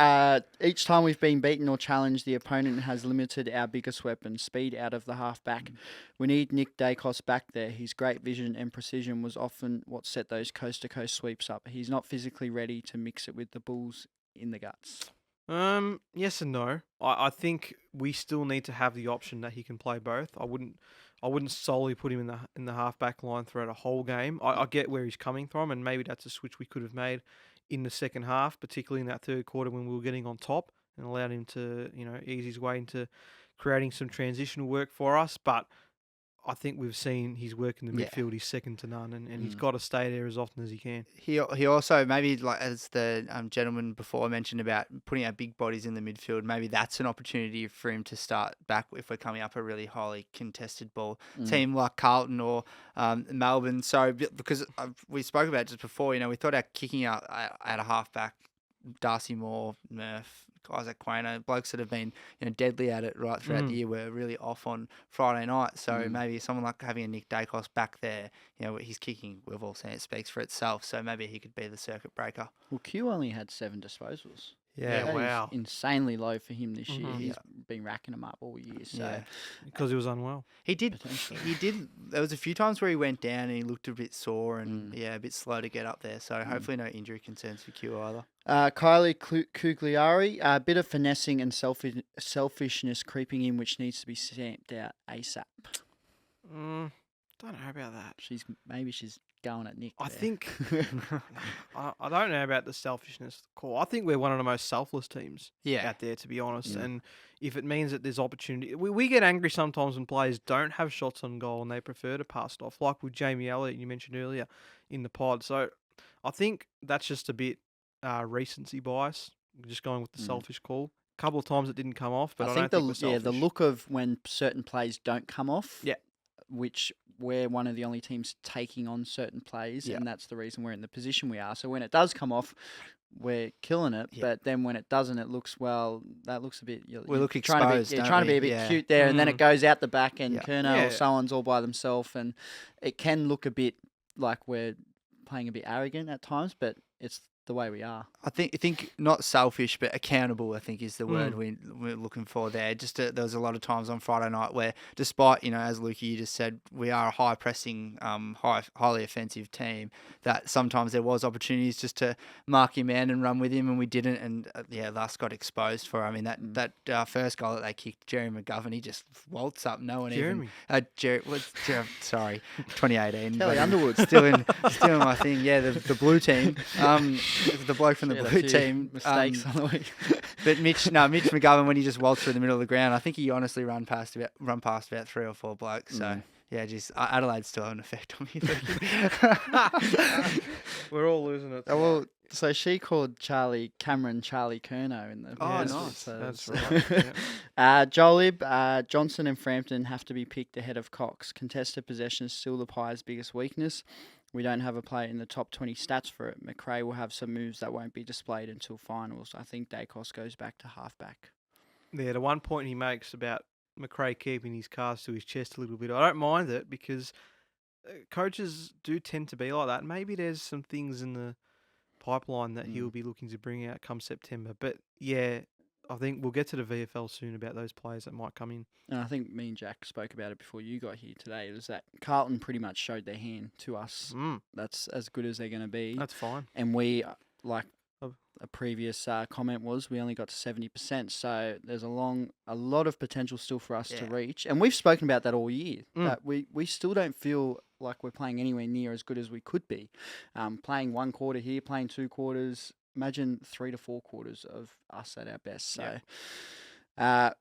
each time we've been beaten or challenged, the opponent has limited our biggest weapon, speed out of the half-back. We need Nick Dacos back there. His great vision and precision was often what set those coast-to-coast sweeps up. He's not physically ready to mix it with the Bulls in the guts. Yes and no. I think we still need to have the option that he can play both. I wouldn't solely put him in the half-back line throughout a whole game. I get where he's coming from, and maybe that's a switch we could have made in the second half, particularly in that third quarter when we were getting on top, and allowed him to, ease his way into creating some transitional work for us. But I think we've seen his work in the midfield. He's second to none, and he's got to stay there as often as he can. He also, maybe like as the gentleman before mentioned about putting our big bodies in the midfield, maybe that's an opportunity for him to start back if we're coming up a really highly contested ball team like Carlton or Melbourne. So because we spoke about just before, we thought our kicking out at a halfback, Darcy Moore, Murph, Isaac Quainer, blokes that have been deadly at it right throughout the year were really off on Friday night. So maybe someone like having a Nick Dacos back there, his kicking, we've all seen it speaks for itself. So maybe he could be the circuit breaker. Well, Q only had 7 disposals. Yeah, That is wow. insanely low for him this year. Mhm. He's been racking them up all year. So Yeah. Because he was unwell. He did. Potentially. He did. There was a few times where he went down and he looked a bit sore and Mm. yeah, a bit slow to get up there. So hopefully no injury concerns for Q either. Kylie Cugliari, a bit of finessing and selfishness creeping in, which needs to be stamped out ASAP. Don't know about that. Maybe she's going at Nick. I there. think I don't know about the selfishness call. I think we're one of the most selfless teams Yeah. out there, to be honest. Mm. And if it means that there's opportunity, we get angry sometimes when players don't have shots on goal and they prefer to pass it off, like with Jamie Elliott you mentioned earlier in the pod. So I think that's just a bit recency bias, just going with the selfish call. A couple of times it didn't come off, but I don't think we're selfish. the look of when certain plays don't come off. Yeah. Which we're one of the only teams taking on certain plays, Yeah. and that's the reason we're in the position we are. So when it does come off, we're killing it. Yeah. But then when it doesn't, it looks that looks a bit. We look trying to exposed, be, don't trying to be a we? bit Yeah. cute there, and then it goes out the back, and Yeah. Kerno Yeah. or someone's all by themselves, and it can look a bit like we're playing a bit arrogant at times, but it's the way we are. I think not selfish, but accountable. I think is the word we're looking for there. There was a lot of times on Friday night where, despite as Lukey you just said, we are a high pressing, highly offensive team. That sometimes there was opportunities just to mark him man and run with him, and we didn't. And thus got exposed for. I mean that first goal that they kicked, Jerry McGovern, he just waltzed up. No one Jeremy. Sorry, 2018. Kelly but Underwood. still in my thing. Yeah, the blue team. The bloke from the She had a blue few team. mistakes on the week. But Mitch McGovern, when he just waltzed through the middle of the ground, I think he honestly run past about 3 or 4 blokes. So yeah, just Adelaide still have an effect on me. We're all losing it. Well, so she called Charlie Curnow in the. Oh, post, nice. so That's it's- right. Yeah. Jolib, Johnson and Frampton have to be picked ahead of Cox. Contested possession is still the Pies' biggest weakness. We don't have a player in the top 20 stats for it. McRae will have some moves that won't be displayed until finals. I think Dacos goes back to halfback. Yeah, the one point he makes about McRae keeping his cards to his chest a little bit, I don't mind it because coaches do tend to be like that. Maybe there's some things in the pipeline that he'll be looking to bring out come September. But yeah, I think we'll get to the VFL soon about those players that might come in. And I think me and Jack spoke about it before you got here today. It was that Carlton pretty much showed their hand to us. That's as good as they're going to be. That's fine. And we, like Oh. a previous comment was, we only got to 70%. So there's a lot of potential still for us to Yeah. reach. And we've spoken about that all year. That we still don't feel like we're playing anywhere near as good as we could be. Playing 1 quarter here, playing 2 quarters. Imagine 3 to 4 quarters of us at our best. So.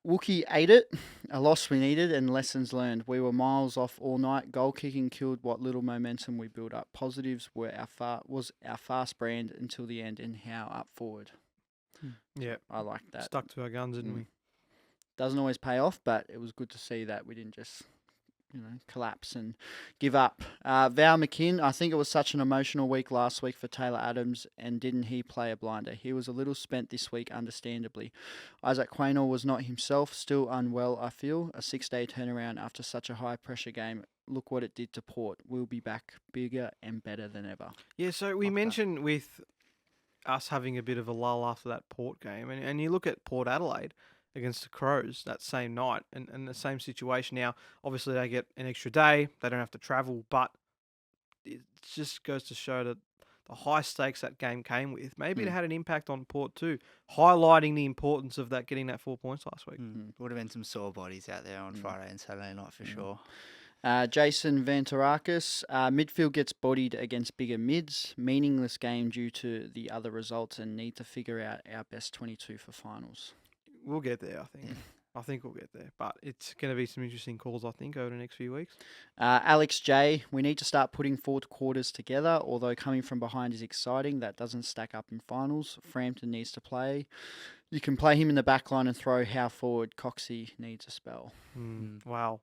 Wookie ate it, a loss we needed and lessons learned. We were miles off all night. Goal kicking killed what little momentum we built up. Positives were was our fast brand until the end and how up forward. Yeah. I like that. Stuck to our guns, didn't we? Doesn't always pay off, but it was good to see that we didn't just collapse and give up. Val McKinn, I think it was such an emotional week last week for Taylor Adams, and didn't he play a blinder? He was a little spent this week, understandably. Isaac Quaynor was not himself, still unwell, I feel. A 6-day turnaround after such a high-pressure game. Look what it did to Port. We'll be back bigger and better than ever. Yeah, so we mentioned with us having a bit of a lull after that Port game, and you look at Port Adelaide against the Crows that same night, and the same situation. Now, obviously, they get an extra day. They don't have to travel, but it just goes to show that the high stakes that game came with, maybe it had an impact on Port too, highlighting the importance of that getting that 4 points last week. Would have been some sore bodies out there on Friday and Saturday night for sure. Jason Vantarakis, midfield gets bodied against bigger mids. Meaningless game due to the other results and need to figure out our best 22 for finals. We'll get there, I think. Yeah. I think we'll get there. But it's going to be some interesting calls, I think, over the next few weeks. Alex J, we need to start putting 4 quarters together, although coming from behind is exciting. That doesn't stack up in finals. Frampton needs to play. You can play him in the back line and throw Howe forward. Coxie needs a spell. Wow.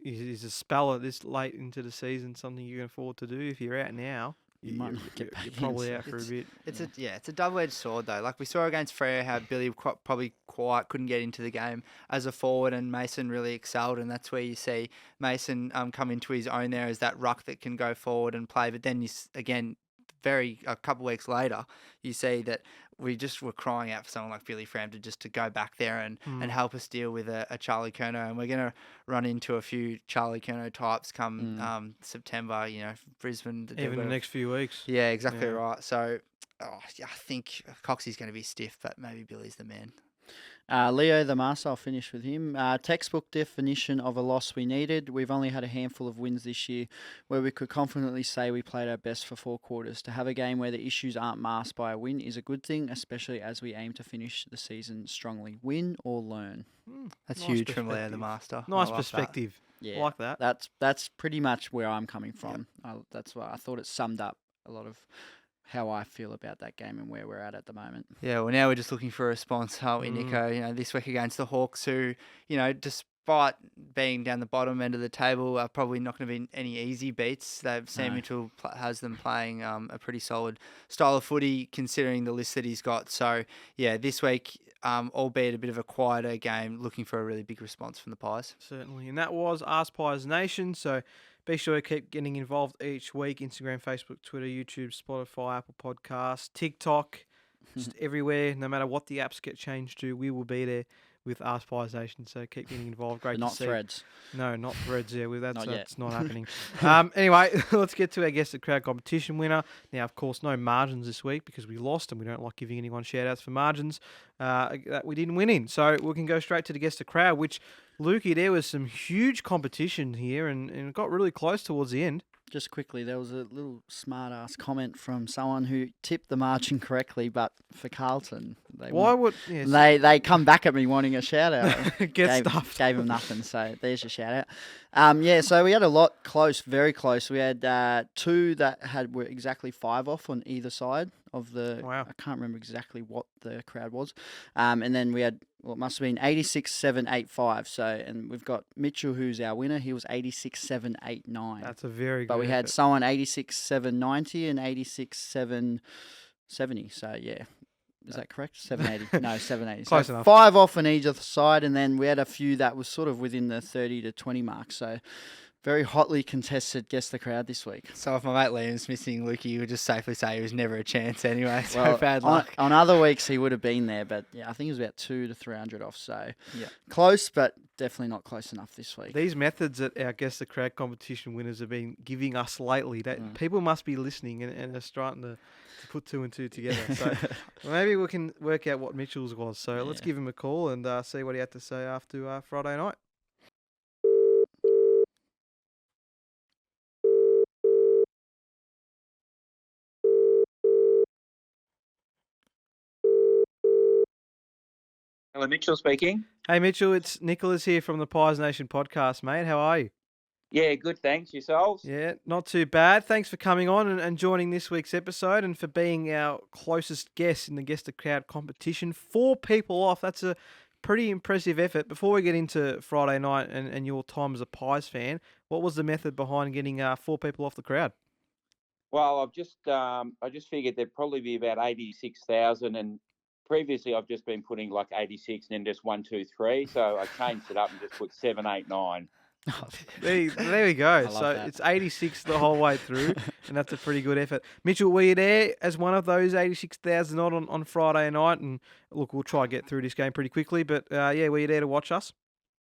Is a spell at this late into the season something you can afford to do? If you're out now, You might not get back you're in, probably so out for a bit. It's a double-edged sword though. Like we saw against Freo how Billy probably quite couldn't get into the game as a forward, and Mason really excelled, and that's where you see Mason come into his own there as that ruck that can go forward and play. But then again, a couple weeks later, you see that we just were crying out for someone like Billy Frampton just to go back there and help us deal with a Charlie Curnow. And we're going to run into a few Charlie Curnow types come September, Brisbane. Even the next few weeks. Yeah, exactly Yeah. right. So I think Coxie's going to be stiff, but maybe Billy's the man. Leo the Master, I'll finish with him. Textbook definition of a loss we needed. We've only had a handful of wins this year where we could confidently say we played our best for 4 quarters. To have a game where the issues aren't masked by a win is a good thing, especially as we aim to finish the season strongly. Win or learn. That's Nice huge from Leo the Master. Nice I like perspective. Yeah, like that. That's pretty much where I'm coming from. That's why I thought it summed up a lot of how I feel about that game and where we're at the moment. Yeah, well, now we're just looking for a response, aren't we, Nico? This week against the Hawks, who, despite being down the bottom end of the table, are probably not going to be any easy beats. Sam Mitchell has them playing a pretty solid style of footy, considering the list that he's got. So, yeah, this week, albeit a bit of a quieter game, looking for a really big response from the Pies. Certainly. And that was AskPiesNation. So be sure to keep getting involved each week. Instagram, Facebook, Twitter, YouTube, Spotify, Apple Podcasts, TikTok, just everywhere. No matter what the apps get changed to, we will be there with AskPiesNation. So keep getting involved. Great But to see. not Threads. No, not Threads. Yeah, Not yet. that's not happening. Anyway, let's get to our Guess the Crowd competition winner. Now, of course, no margins this week because we lost and we don't like giving anyone shout-outs for margins that we didn't win in. So we can go straight to the Guess the Crowd, which, Lukey, there was some huge competition here and it got really close towards the end. Just quickly, there was a little smart-ass comment from someone who tipped the margin correctly, but for Carlton, they come back at me wanting a shout-out. Gave them nothing, so there's your shout-out. So we had a lot close, very close. We had 2 that were exactly 5 off on either side of the... Wow. I can't remember exactly what the crowd was. And then we had... Well, it must have been 86,785. So, and we've got Mitchell, who's our winner. He was 86,789. That's a very good But we had effort. someone 86,790 and 86,770. So, yeah. Is that correct? 780. No, 780. Close so enough. 5 off on either side. And then we had a few that was sort of within the 30 to 20 mark. So, very hotly contested Guess the Crowd this week. So if my mate Liam's missing, Lukey, you would just safely say he was never a chance anyway. So bad luck. On other weeks, he would have been there. But, yeah, I think he was about 200 to 300 off. So, yeah, close, but definitely not close enough this week. These methods that our Guess the Crowd competition winners have been giving us lately, that people must be listening and are starting to put 2 and 2 together. So maybe we can work out what Mitchell's was. So let's give him a call and see what he had to say after Friday night. Hello, Mitchell speaking. Hey, Mitchell, it's Nicholas here from the Pies Nation podcast, mate. How are you? Yeah, good, thanks. Yourselves? Yeah, not too bad. Thanks for coming on and joining this week's episode and for being our closest guest in the Guess the Crowd competition. 4 people off. That's a pretty impressive effort. Before we get into Friday night and your time as a Pies fan, what was the method behind getting 4 people off the crowd? Well, I just figured there'd probably be about 86,000, and previously I've just been putting like 86 and then just 1, 2, 3. So I changed it up and just put 7, 8, 9. There we go. So that. it's 86 the whole way through, and that's a pretty good effort. Mitchell, were you there as one of those 86,000 odd on Friday night? And look, we'll try to get through this game pretty quickly, but yeah, were you there to watch us?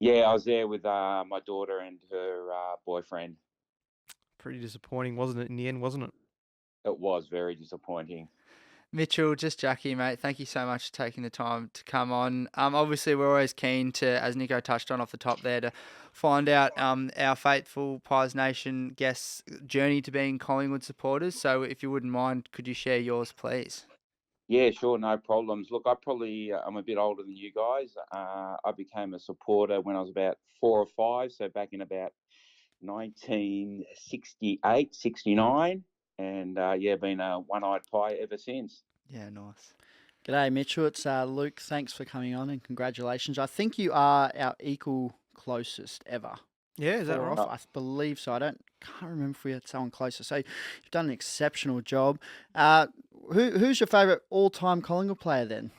Yeah, I was there with my daughter and her boyfriend. Pretty disappointing, wasn't it, in the end, wasn't it? It was very disappointing. Mitchell, just Jackie, mate. Thank you so much for taking the time to come on. Obviously, we're always keen to, as Nico touched on off the top there, to find out our faithful Pies Nation guests' journey to being Collingwood supporters. So if you wouldn't mind, could you share yours, please? Yeah, sure, no problems. Look, I'm a bit older than you guys. I became a supporter when I was about 4 or 5, so back in about 1968, 69. And been a one-eyed pie ever since. Yeah, nice. G'day, Mitchell. It's Luke. Thanks for coming on and congratulations. I think you are our equal closest ever. Yeah, is that right? I believe so. Can't remember if we had someone closer. So you've done an exceptional job. Who's your favourite all-time Collingwood player then?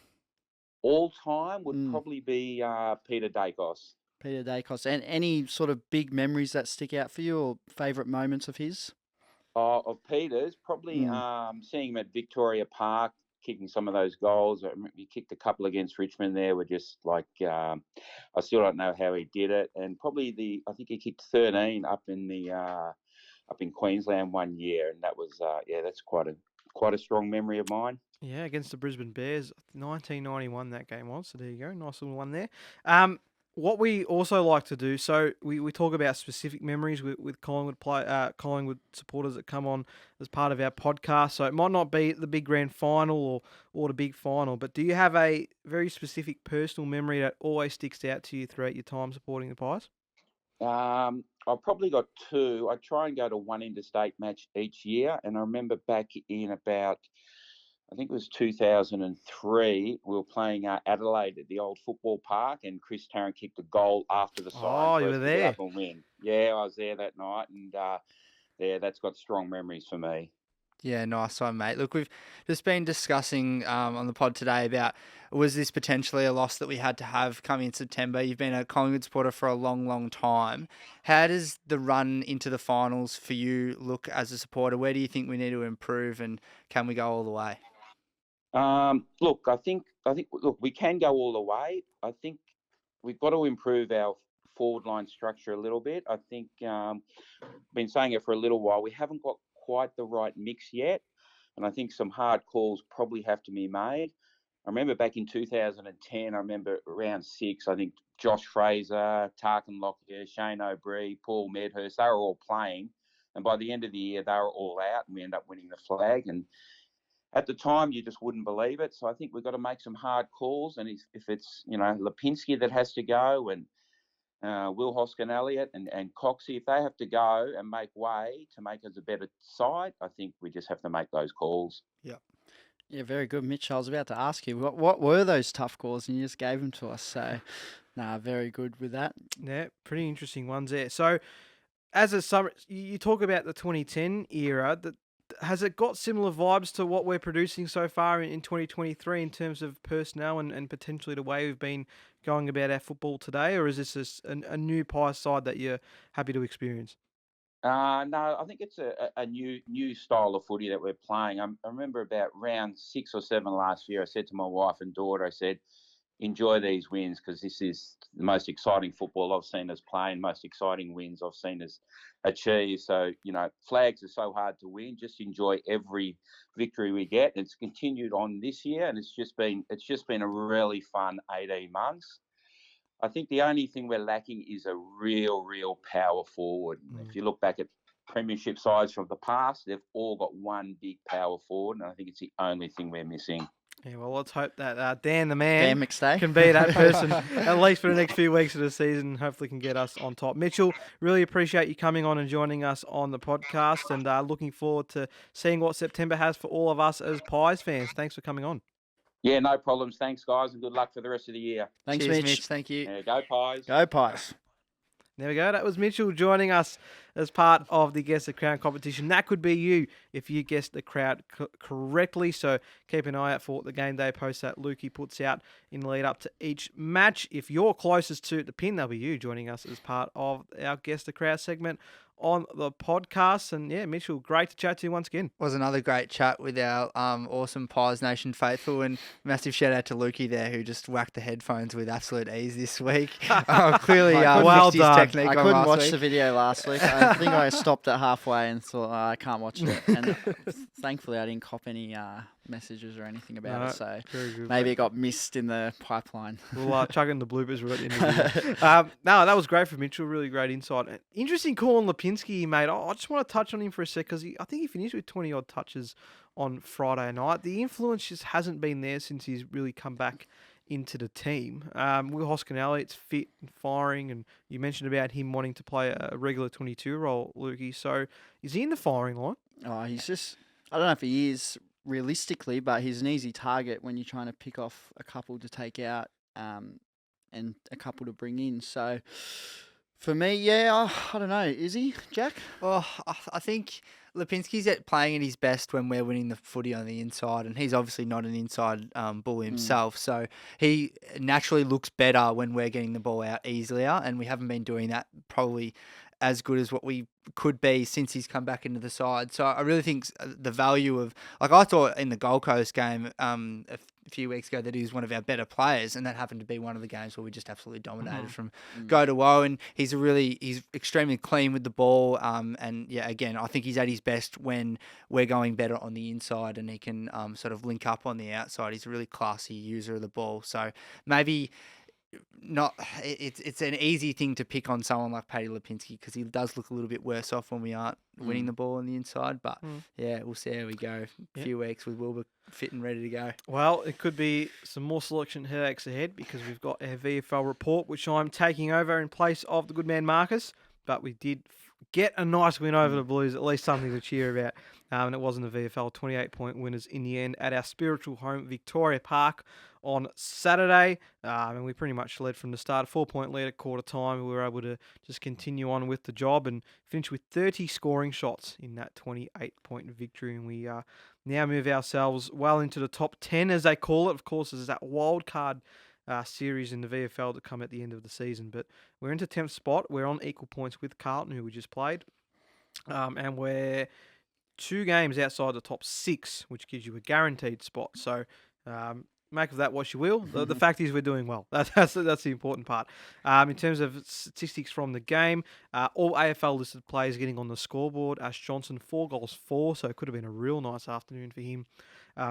All-time would probably be Peter Dacos. Peter Dacos. And any sort of big memories that stick out for you or favourite moments of his? Of Peters, probably seeing him at Victoria Park, kicking some of those goals. I remember he kicked a couple against Richmond there. Were just like, I still don't know how he did it. And probably I think he kicked 13 up in Queensland one year, and that was that's quite a strong memory of mine. Yeah, against the Brisbane Bears, 1991 that game was. So there you go, nice little one there. What we also like to do, so we talk about specific memories with Collingwood supporters that come on as part of our podcast. So it might not be the big grand final or the big final, but do you have a very specific personal memory that always sticks out to you throughout your time supporting the Pies? I've probably got two. I try and go to one interstate match each year, and I remember back in about, I think it was 2003, we were playing Adelaide at the old football park, and Chris Tarrant kicked a goal after the siren Oh, for you us were to there. get up and win. Yeah, I was there that night, and that's got strong memories for me. Yeah, nice one, mate. Look, we've just been discussing on the pod today about, was this potentially a loss that we had to have coming in September? You've been a Collingwood supporter for a long, long time. How does the run into the finals for you look as a supporter? Where do you think we need to improve, and can we go all the way? Look, I think, we can go all the way. I think we've got to improve our forward line structure a little bit. I think, been saying it for a little while, we haven't got quite the right mix yet, and I think some hard calls probably have to be made. I remember back in 2010, I remember round 6, I think Josh Fraser, Tarkin Lockyer, Shane O'Brien, Paul Medhurst, they were all playing, and by the end of the year, they were all out, and we ended up winning the flag. And at the time, you just wouldn't believe it. So I think we've got to make some hard calls, and if it's Lipinski that has to go, and Will Hoskin Elliott and Coxie, if they have to go and make way to make us a better side, I think we just have to make those calls. Yep. Yeah, very good, Mitch. I was about to ask you, what were those tough calls, and you just gave them to us. So, very good with that. Yeah, pretty interesting ones there. So, as a summer, you talk about the 2010 era. Has it got similar vibes to what we're producing so far in 2023 in terms of personnel and potentially the way we've been going about our football today, or is this just a new Pies side that you're happy to experience? No, I think it's a new style of footy that we're playing. I remember about round 6 or 7 last year, I said to my wife and daughter, I said, enjoy these wins, because this is the most exciting football I've seen us play, and most exciting wins I've seen us achieve. So, flags are so hard to win. Just enjoy every victory we get. It's continued on this year, and it's just been a really fun 18 months. I think the only thing we're lacking is a real power forward. If you look back at premiership sides from the past, they've all got one big power forward, and I think it's the only thing we're missing. Yeah, well, let's hope that Dan the man Dan McStay can be that person at least for the next few weeks of the season. Hopefully can get us on top. Mitchell, really appreciate you coming on and joining us on the podcast, and looking forward to seeing what September has for all of us as Pies fans. Thanks for coming on. Yeah, no problems. Thanks, guys, and good luck for the rest of the year. Thanks, Cheers, Mitch. Thank you. Yeah, go Pies. Go Pies. There we go. That was Mitchell joining us as part of the Guess the Crowd competition. That could be you if you guessed the crowd correctly. So keep an eye out for the game day post that Lukey puts out in the lead up to each match. If you're closest to the pin, that'll be you joining us as part of our Guess the Crowd segment on the podcast. And yeah, Mitchell, great to chat to you once again. Was another great chat with our awesome Pies Nation faithful, and massive shout out to Lukey there, who just whacked the headphones with absolute ease this week. Clearly, well missed his done. technique I on couldn't last watch week. the video last week. I think I stopped it halfway and thought, I can't watch it. And thankfully, I didn't cop any messages or anything about it. So very good, maybe it got missed in the pipeline. We'll chuck in the bloopers right at the end of the video. No, that was great from Mitchell. Really great insight. Interesting call on Lipinski he made. I just want to touch on him for a sec, because I think he finished with 20-odd touches on Friday night. The influence just hasn't been there since he's really come back into the team. Will Hoskin Elliott's fit and firing, and you mentioned about him wanting to play a regular 22 role, Lukey. So is he in the firing line? Oh, he's just, I don't know if he is realistically, but he's an easy target when you're trying to pick off a couple to take out and a couple to bring in. So for me, yeah, I don't know. Is he, Jack? Well, I think Lipinski's playing at his best when we're winning the footy on the inside, and he's obviously not an inside bull himself. So he naturally looks better when we're getting the ball out easier, and we haven't been doing that probably as good as what we could be since he's come back into the side. So I really think the value of, like, I thought in the Gold Coast game a few weeks ago that he was one of our better players, and that happened to be one of the games where we just absolutely dominated from go to woe. And he's extremely clean with the ball. And yeah, again, I think he's at his best when we're going better on the inside, and he can sort of link up on the outside. He's a really classy user of the ball. So maybe not. It's an easy thing to pick on someone like Paddy Lipinski because he does look a little bit worse off when we aren't winning the ball on the inside. But yeah, we'll see how we go. A few weeks with Wilbur fit and ready to go. Well, it could be some more selection headaches ahead because we've got our VFL report, which I'm taking over in place of the good man Marcus. But we did get a nice win over the Blues, at least something to cheer about. And it wasn't a VFL 28-point winners in the end at our spiritual home, Victoria Park, on Saturday. And we pretty much led from the start, 4-point lead at quarter time. We were able to just continue on with the job and finish with 30 scoring shots in that 28-point victory. And we now move ourselves well into the top 10, as they call it. Of course, there's that wild card series in the VFL to come at the end of the season. But we're into 10th spot. We're on equal points with Carlton, who we just played. And we're 2 games outside the top 6, which gives you a guaranteed spot. So make of that what you will. The fact is we're doing well. That's the important part. In terms of statistics from the game, all AFL listed players getting on the scoreboard. Ash Johnson, 4 goals, 4, so it could have been a real nice afternoon for him.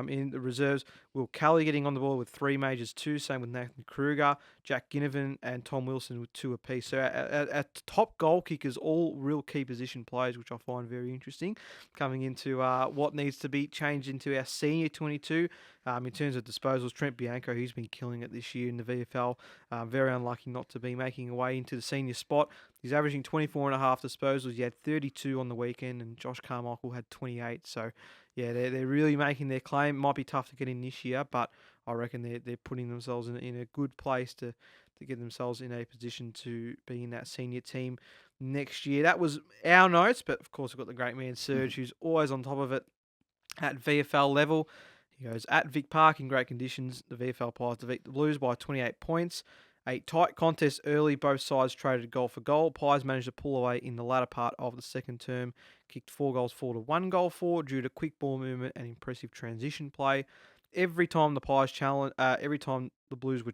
In the reserves, Will Kelly getting on the ball with 3 majors, 2. Same with Nathan Kruger, Jack Ginnivan, and Tom Wilson with 2 apiece. So our top goal kickers, all real key position players, which I find very interesting. Coming into what needs to be changed into our senior 22. In terms of disposals, Trent Bianco, he's been killing it this year in the VFL. Very unlucky not to be making a way into the senior spot. He's averaging 24.5 disposals. He had 32 on the weekend, and Josh Carmichael had 28. So, yeah, they're really making their claim. Might be tough to get in this year, but I reckon they're putting themselves in a good place to get themselves in a position to be in that senior team next year. That was our notes, but of course we've got the great man Serge, who's always on top of it at VFL level. He goes, at Vic Park in great conditions, the VFL Pies defeat the Blues by 28 points. A tight contest early, both sides traded goal for goal. Pies managed to pull away in the latter part of the second term, kicked 4 goals for to 1 goal for due to quick ball movement and impressive transition play. Every time the Pies every time the Blues were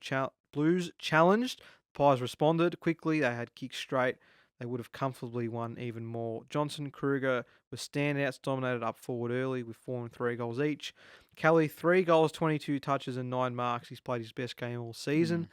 Blues challenged, the Pies responded quickly. They had kicks straight. They would have comfortably won even more. Johnson, Kruger were standouts, dominated up forward early with 4 and 3 goals each. Kelly, 3 goals, 22 touches and 9 marks. He's played his best game all season.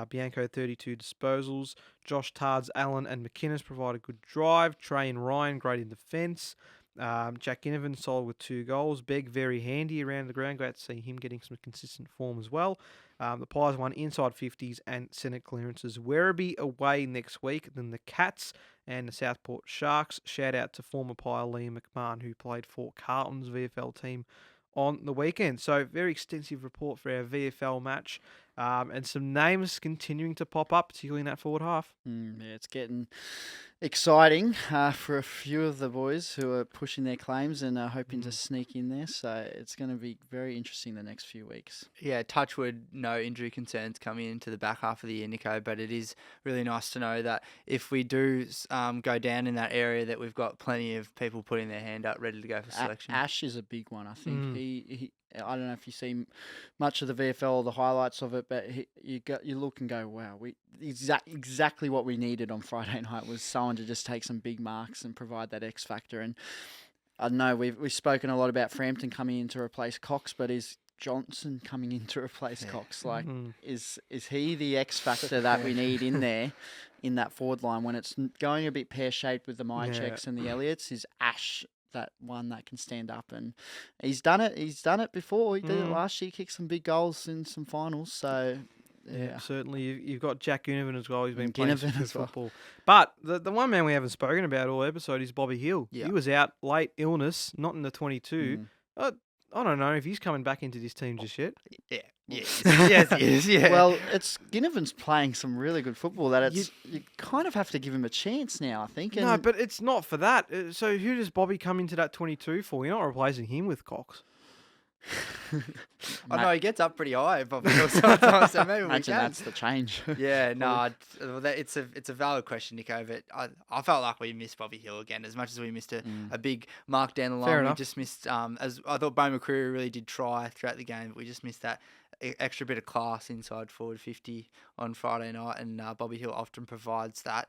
Bianco, 32 disposals. Josh, Tards, Allen and McInnes provided good drive. Trey and Ryan, great in defence. Jack Ginnivan, solid with 2 goals. Begg, very handy around the ground. Great to see him getting some consistent form as well. The Pies won inside 50s and centre clearances. Werribee away next week, then the Cats and the Southport Sharks. Shout out to former Pie Liam McMahon, who played for Carlton's VFL team on the weekend. So very extensive report for our VFL match. And some names continuing to pop up, particularly in that forward half. Yeah, it's getting exciting for a few of the boys who are pushing their claims and are hoping to sneak in there. So it's going to be very interesting the next few weeks. Yeah, touchwood, no injury concerns coming into the back half of the year, Nico, but it is really nice to know that if we do go down in that area, that we've got plenty of people putting their hand up ready to go for selection. Ash is a big one, I think. He I don't know if you see much of the VFL or the highlights of it, but you look and go, wow, exactly what we needed on Friday night was someone to just take some big marks and provide that X factor. And I don't know, we've spoken a lot about Frampton coming in to replace Cox, but is Johnson coming in to replace Cox? Like, is he the X factor that we need in there, in that forward line when it's going a bit pear-shaped with the Mycheks and the Elliots? Is Ash that one that can stand up? And he's done it before. He did it last year, kicked some big goals in some finals. So yeah, certainly you've got Jack Ginnivan as well. He's been playing some good football. But the one man we haven't spoken about all episode is Bobby Hill. He was out late illness, not in the 22. I don't know if he's coming back into this team just yet. Yeah. Yes, he is. Yeah. Well, Ginnivan's playing some really good football. You kind of have to give him a chance now, I think. No, but it's not for that. So who does Bobby come into that 22 for? You're not replacing him with Cox. Oh no, he gets up pretty high, Bobby Hill sometimes. So maybe we Imagine can. that's the change. Yeah, no, it's a valid question, Nico. But I felt like we missed Bobby Hill again. As much as we missed a big mark down the line, Fair we enough. just missed. As I thought, Bo McCreary really did try throughout the game, but we just missed that extra bit of class inside forward 50 on Friday night, and Bobby Hill often provides that.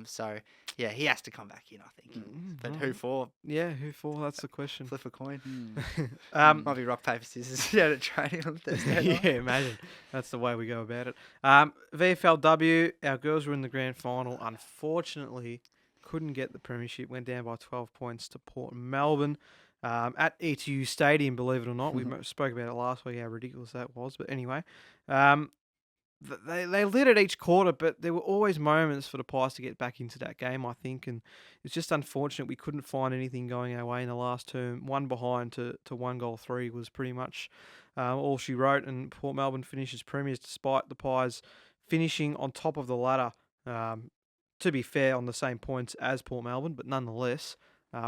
So yeah, he has to come back in, I think. But who for? Yeah, who for? That's the question. Flip a coin. Um, Might be rock paper scissors down at training on Thursday night. yeah, imagine. That's the way we go about it. VFLW, our girls were in the grand final. Unfortunately, couldn't get the premiership. Went down by 12 points to Port Melbourne at ETU Stadium, believe it or not. We spoke about it last week, how ridiculous that was. But anyway, they lit it each quarter, but there were always moments for the Pies to get back into that game, I think. And it's just unfortunate we couldn't find anything going our way in the last term. 1 behind to 1-3 was pretty much all she wrote. And Port Melbourne finishes premiers despite the Pies finishing on top of the ladder. To be fair, on the same points as Port Melbourne, but nonetheless,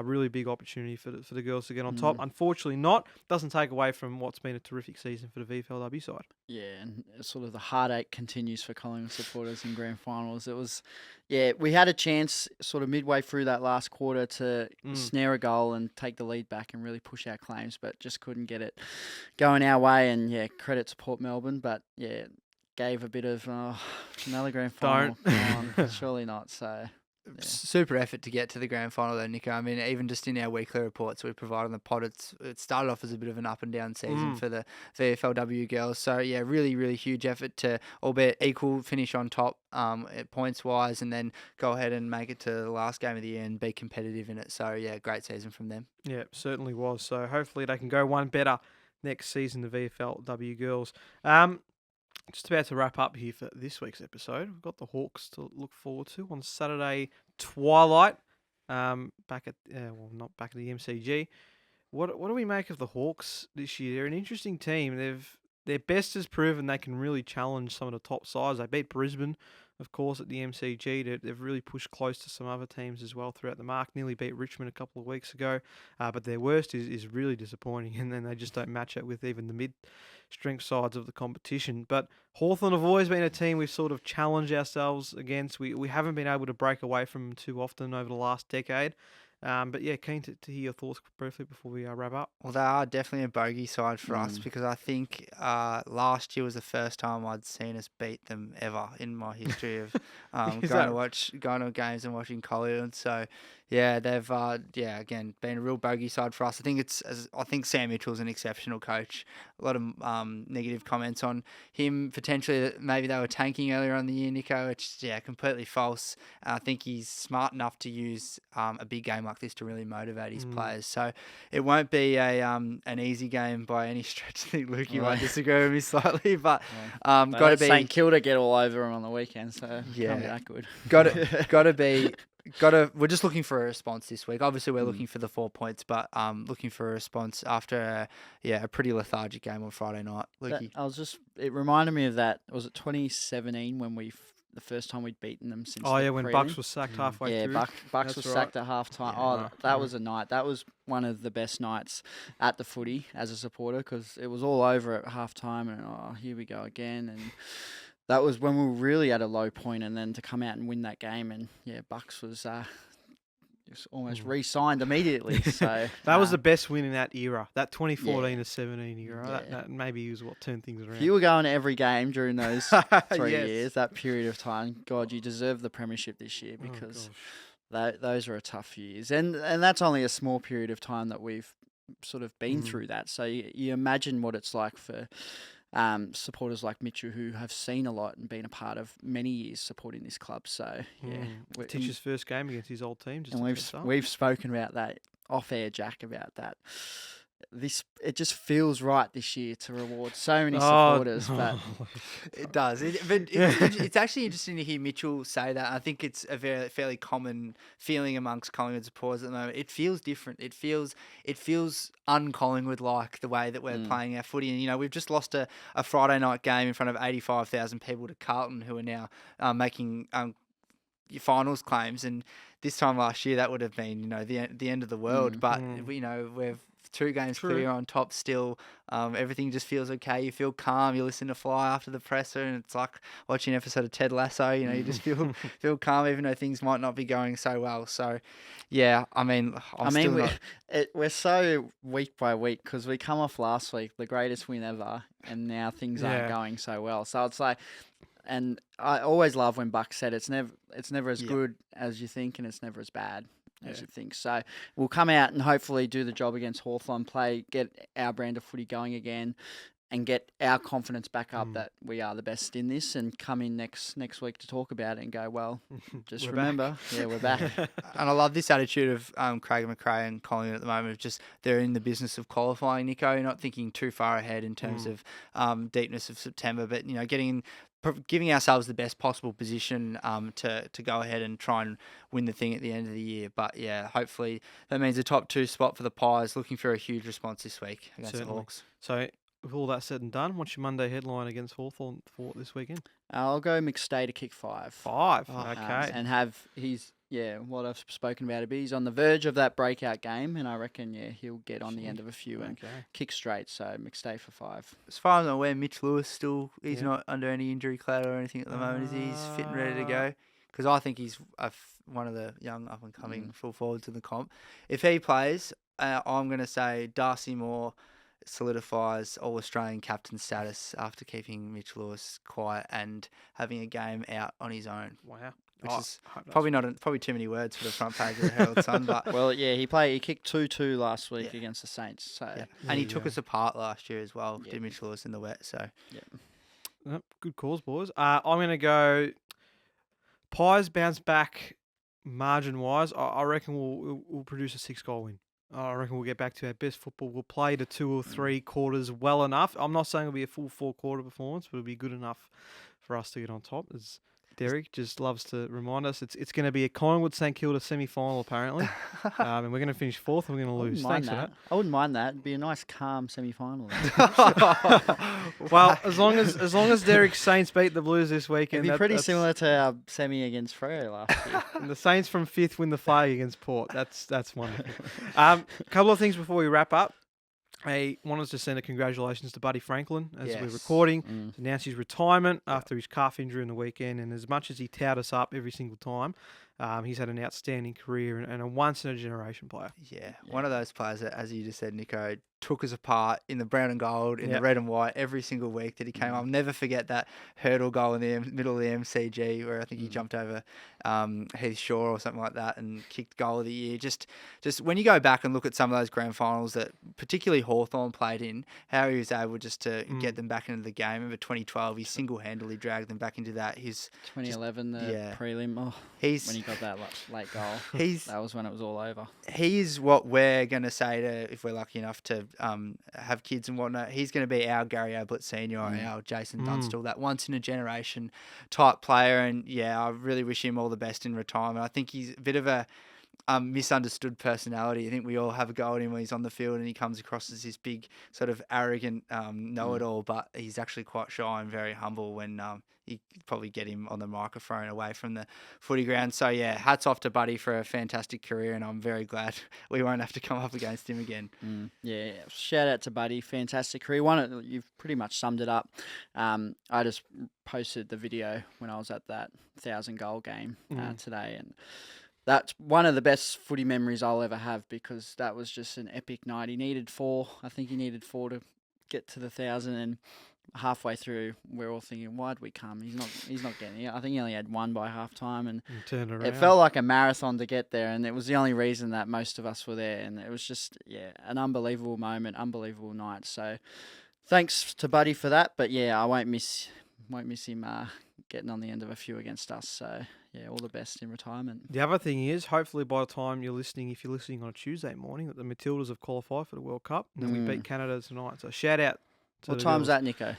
really big opportunity for the girls to get on top. Unfortunately not. Doesn't take away from what's been a terrific season for the VFLW side. Yeah, and sort of the heartache continues for Collingwood supporters in grand finals. It was, we had a chance sort of midway through that last quarter to snare a goal and take the lead back and really push our claims, but just couldn't get it going our way. And credit to Port Melbourne, but gave a bit of another grand final. Come on, surely not. So. Yeah. Super effort to get to the grand final though, Nico. I mean, even just in our weekly reports we provide on the pod, it started off as a bit of an up and down season for the VFLW girls. So yeah, really, really huge effort to, albeit equal, finish on top points wise, and then go ahead and make it to the last game of the year and be competitive in it. So yeah, great season from them. Yeah, certainly was. So hopefully they can go one better next season, the VFLW girls. Just about to wrap up here for this week's episode. We've got the Hawks to look forward to on Saturday twilight. Back at not back at the MCG. What do we make of the Hawks this year? They're an interesting team. Their best has proven they can really challenge some of the top sides. They beat Brisbane, of course, at the MCG. They've really pushed close to some other teams as well throughout the mark. Nearly beat Richmond a couple of weeks ago. But their worst is really disappointing, and then they just don't match it with even the mid-strength sides of the competition. But Hawthorn have always been a team we've sort of challenged ourselves against. We haven't been able to break away from them too often over the last decade. But yeah, keen to hear your thoughts briefly before we wrap up. Well, they are definitely a bogey side for us because I think last year was the first time I'd seen us beat them ever in my history of going to games and watching Collingwood. So yeah, they've again been a real bogey side for us. I think Sam Mitchell's an exceptional coach. A lot of negative comments on him potentially that maybe they were tanking earlier on the year, Nico. It's completely false. I think he's smart enough to use a big game like this to really motivate his players. So it won't be an easy game by any stretch. I think Luke, you might disagree with me slightly, but got to be St Kilda get all over him on the weekend, so can't be that good. We're just looking for a response this week. Obviously, we're looking for the 4 points, but looking for a response after a pretty lethargic game on Friday night. Lukey. It reminded me of that. Was it 2017 when the first time we'd beaten them since? When Bucks was sacked halfway through. Bucks was sacked at half time. That was a night. That was one of the best nights at the footy as a supporter because it was all over at half time and here we go again and. That was when we were really at a low point, and then to come out and win that game, and Bucks was just almost re-signed immediately. So that was the best win in that era, that 2014 to 17 era. That maybe was what turned things around. If you were going to every game during those 3 years, that period of time, God, you deserve the premiership this year because those were a tough few years, and that's only a small period of time that we've sort of been through that. So you imagine what it's like for. Supporters like Mitchell who have seen a lot and been a part of many years supporting this club. So Teach's first game against his old team. We've spoken about that off air, Jack, about that. It just feels right this year to reward so many supporters, but it does. It's actually interesting to hear Mitchell say that. I think it's a fairly common feeling amongst Collingwood supporters at the moment. It feels different. It feels un-Collingwood like the way that we're playing our footy. And we've just lost a Friday night game in front of 85,000 people to Carlton, who are now making finals claims. And this time last year, that would have been the end of the world. But we've 2 games True. clear on top still. Everything just feels okay. You feel calm. You listen to Fly after the presser, and it's like watching an episode of Ted Lasso. You know, you just feel calm, even though things might not be going so well. So, yeah, I mean, we're so week by week because we come off last week, the greatest win ever, and now things aren't going so well. So it's like, and I always love when Buck said it's never as good as you think, and it's never as bad as you think. So we'll come out and hopefully do the job against Hawthorn, get our brand of footy going again, and get our confidence back up that we are the best in this, and come in next week to talk about it and go, well, just remember, we're back. And I love this attitude of Craig McRae and Collingwood at the moment of just they're in the business of qualifying, Nico. You're not thinking too far ahead in terms of deepness of September, but, you know, giving ourselves the best possible position to go ahead and try and win the thing at the end of the year. But, yeah, hopefully that means a top 2 spot for the Pies, looking for a huge response this week against the Hawks. So, with all that said and done, what's your Monday headline against Hawthorn for this weekend? I'll go McStay to kick 5. 5, okay. And what I've spoken about, he's on the verge of that breakout game, and I reckon, he'll get on the end of a few and kick straight. So McStay for 5. As far as I'm aware, Mitch Lewis he's not under any injury cloud or anything at the moment, is he? He's fit and ready to go? Because I think he's one of the young up-and-coming full forwards in the comp. If he plays, I'm going to say Darcy Moore solidifies All-Australian captain status after keeping Mitch Lewis quiet and having a game out on his own. Wow. Which is probably too many words for the front page of the Herald Sun. But well, he kicked 2-2 last week against the Saints. So and he took us apart last year as well, did Mitch Lewis in the wet. So good calls, boys. I'm going to go Pies bounce back margin-wise. I reckon we'll produce a 6-goal win. I reckon we'll get back to our best football. We'll play the 2 or 3 quarters well enough. I'm not saying it'll be a full 4-quarter performance, but it'll be good enough for us to get on top. As Derek just loves to remind us, it's going to be a Collingwood St Kilda semi-final apparently, and we're going to finish 4th and we're going to lose. Thanks for that. I wouldn't mind that. It'd be a nice calm semi-final. Well, as long as Derek's Saints beat the Blues this weekend, it'd be pretty similar to our semi against Freo last year. And the Saints from 5th win the flag against Port. That's wonderful. Couple of things before we wrap up. I wanted to send a congratulations to Buddy Franklin as we're recording. To announce his retirement after his calf injury on the weekend. And as much as he towed us up every single time, he's had an outstanding career and a once-in-a-generation player. Yeah, one of those players that, as you just said, Nico, took us apart in the brown and gold, in the red and white, every single week that he came. I'll never forget that hurdle goal in the middle of the MCG where I think he jumped over Heath Shaw or something like that and kicked goal of the year. Just when you go back and look at some of those grand finals that particularly Hawthorn played in, how he was able just to get them back into the game. Remember 2012, he single-handedly dragged them back into that. 2011, the prelim, when he got that late goal, that was when it was all over. He's what we're going to say to, if we're lucky enough to have kids and whatnot, he's going to be our Gary Ablett Senior or our Jason Dunstall, that once-in-a-generation type player. And, I really wish him all the best in retirement. I think he's a bit of a misunderstood personality. I think we all have a go at him when he's on the field and he comes across as this big sort of arrogant know-it-all, but he's actually quite shy and very humble when you probably get him on the microphone away from the footy ground. So, hats off to Buddy for a fantastic career, and I'm very glad we won't have to come up against him again. Shout out to Buddy. Fantastic career. You've pretty much summed it up. I just posted the video when I was at that 1,000-goal game today, and that's one of the best footy memories I'll ever have because that was just an epic night. He needed 4. I think he needed 4 to get to the 1,000, and halfway through, we're all thinking, why'd we come? He's not getting it. I think he only had 1 by half time, and it felt like a marathon to get there, and it was the only reason that most of us were there, and it was just, an unbelievable moment, unbelievable night. So thanks to Buddy for that, but I won't miss him getting on the end of a few against us. So all the best in retirement. The other thing is, hopefully by the time you're listening, if you're listening on a Tuesday morning, that the Matildas have qualified for the World Cup, and then we beat Canada tonight. So shout out. What time's that, Nico?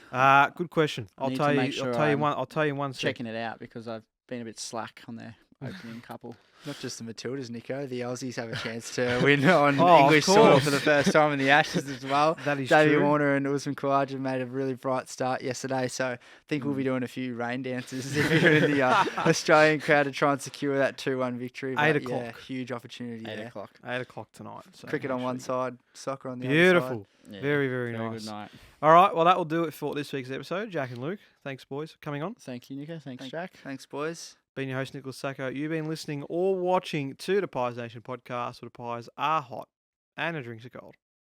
Good question. I'll tell you one second. Checking it out because I've been a bit slack on their opening couple. Not just the Matildas, Nico. The Aussies have a chance to win on Oh, of English soil course. for the first time in the Ashes as well. That is Davey true. Warner and Usman Khawaja made a really bright start yesterday, so I think we'll be doing a few rain dances if you're in the Australian crowd to try and secure that 2-1 victory. 8 But, o'clock. Yeah, huge opportunity 8 there. o'clock. 8 o'clock tonight. So Cricket make on sure one you- side, soccer on the other side. Beautiful. Yeah, Very, very Very nice. good night. All right. Well, that will do it for this week's episode. Jack and Luke, thanks, boys, for coming on. Thank you, Nico. Thanks, Jack. Thanks, boys. Been your host, Nicholas Sacco. You've been listening or watching to the Pies Nation podcast, where the pies are hot and the drinks are cold.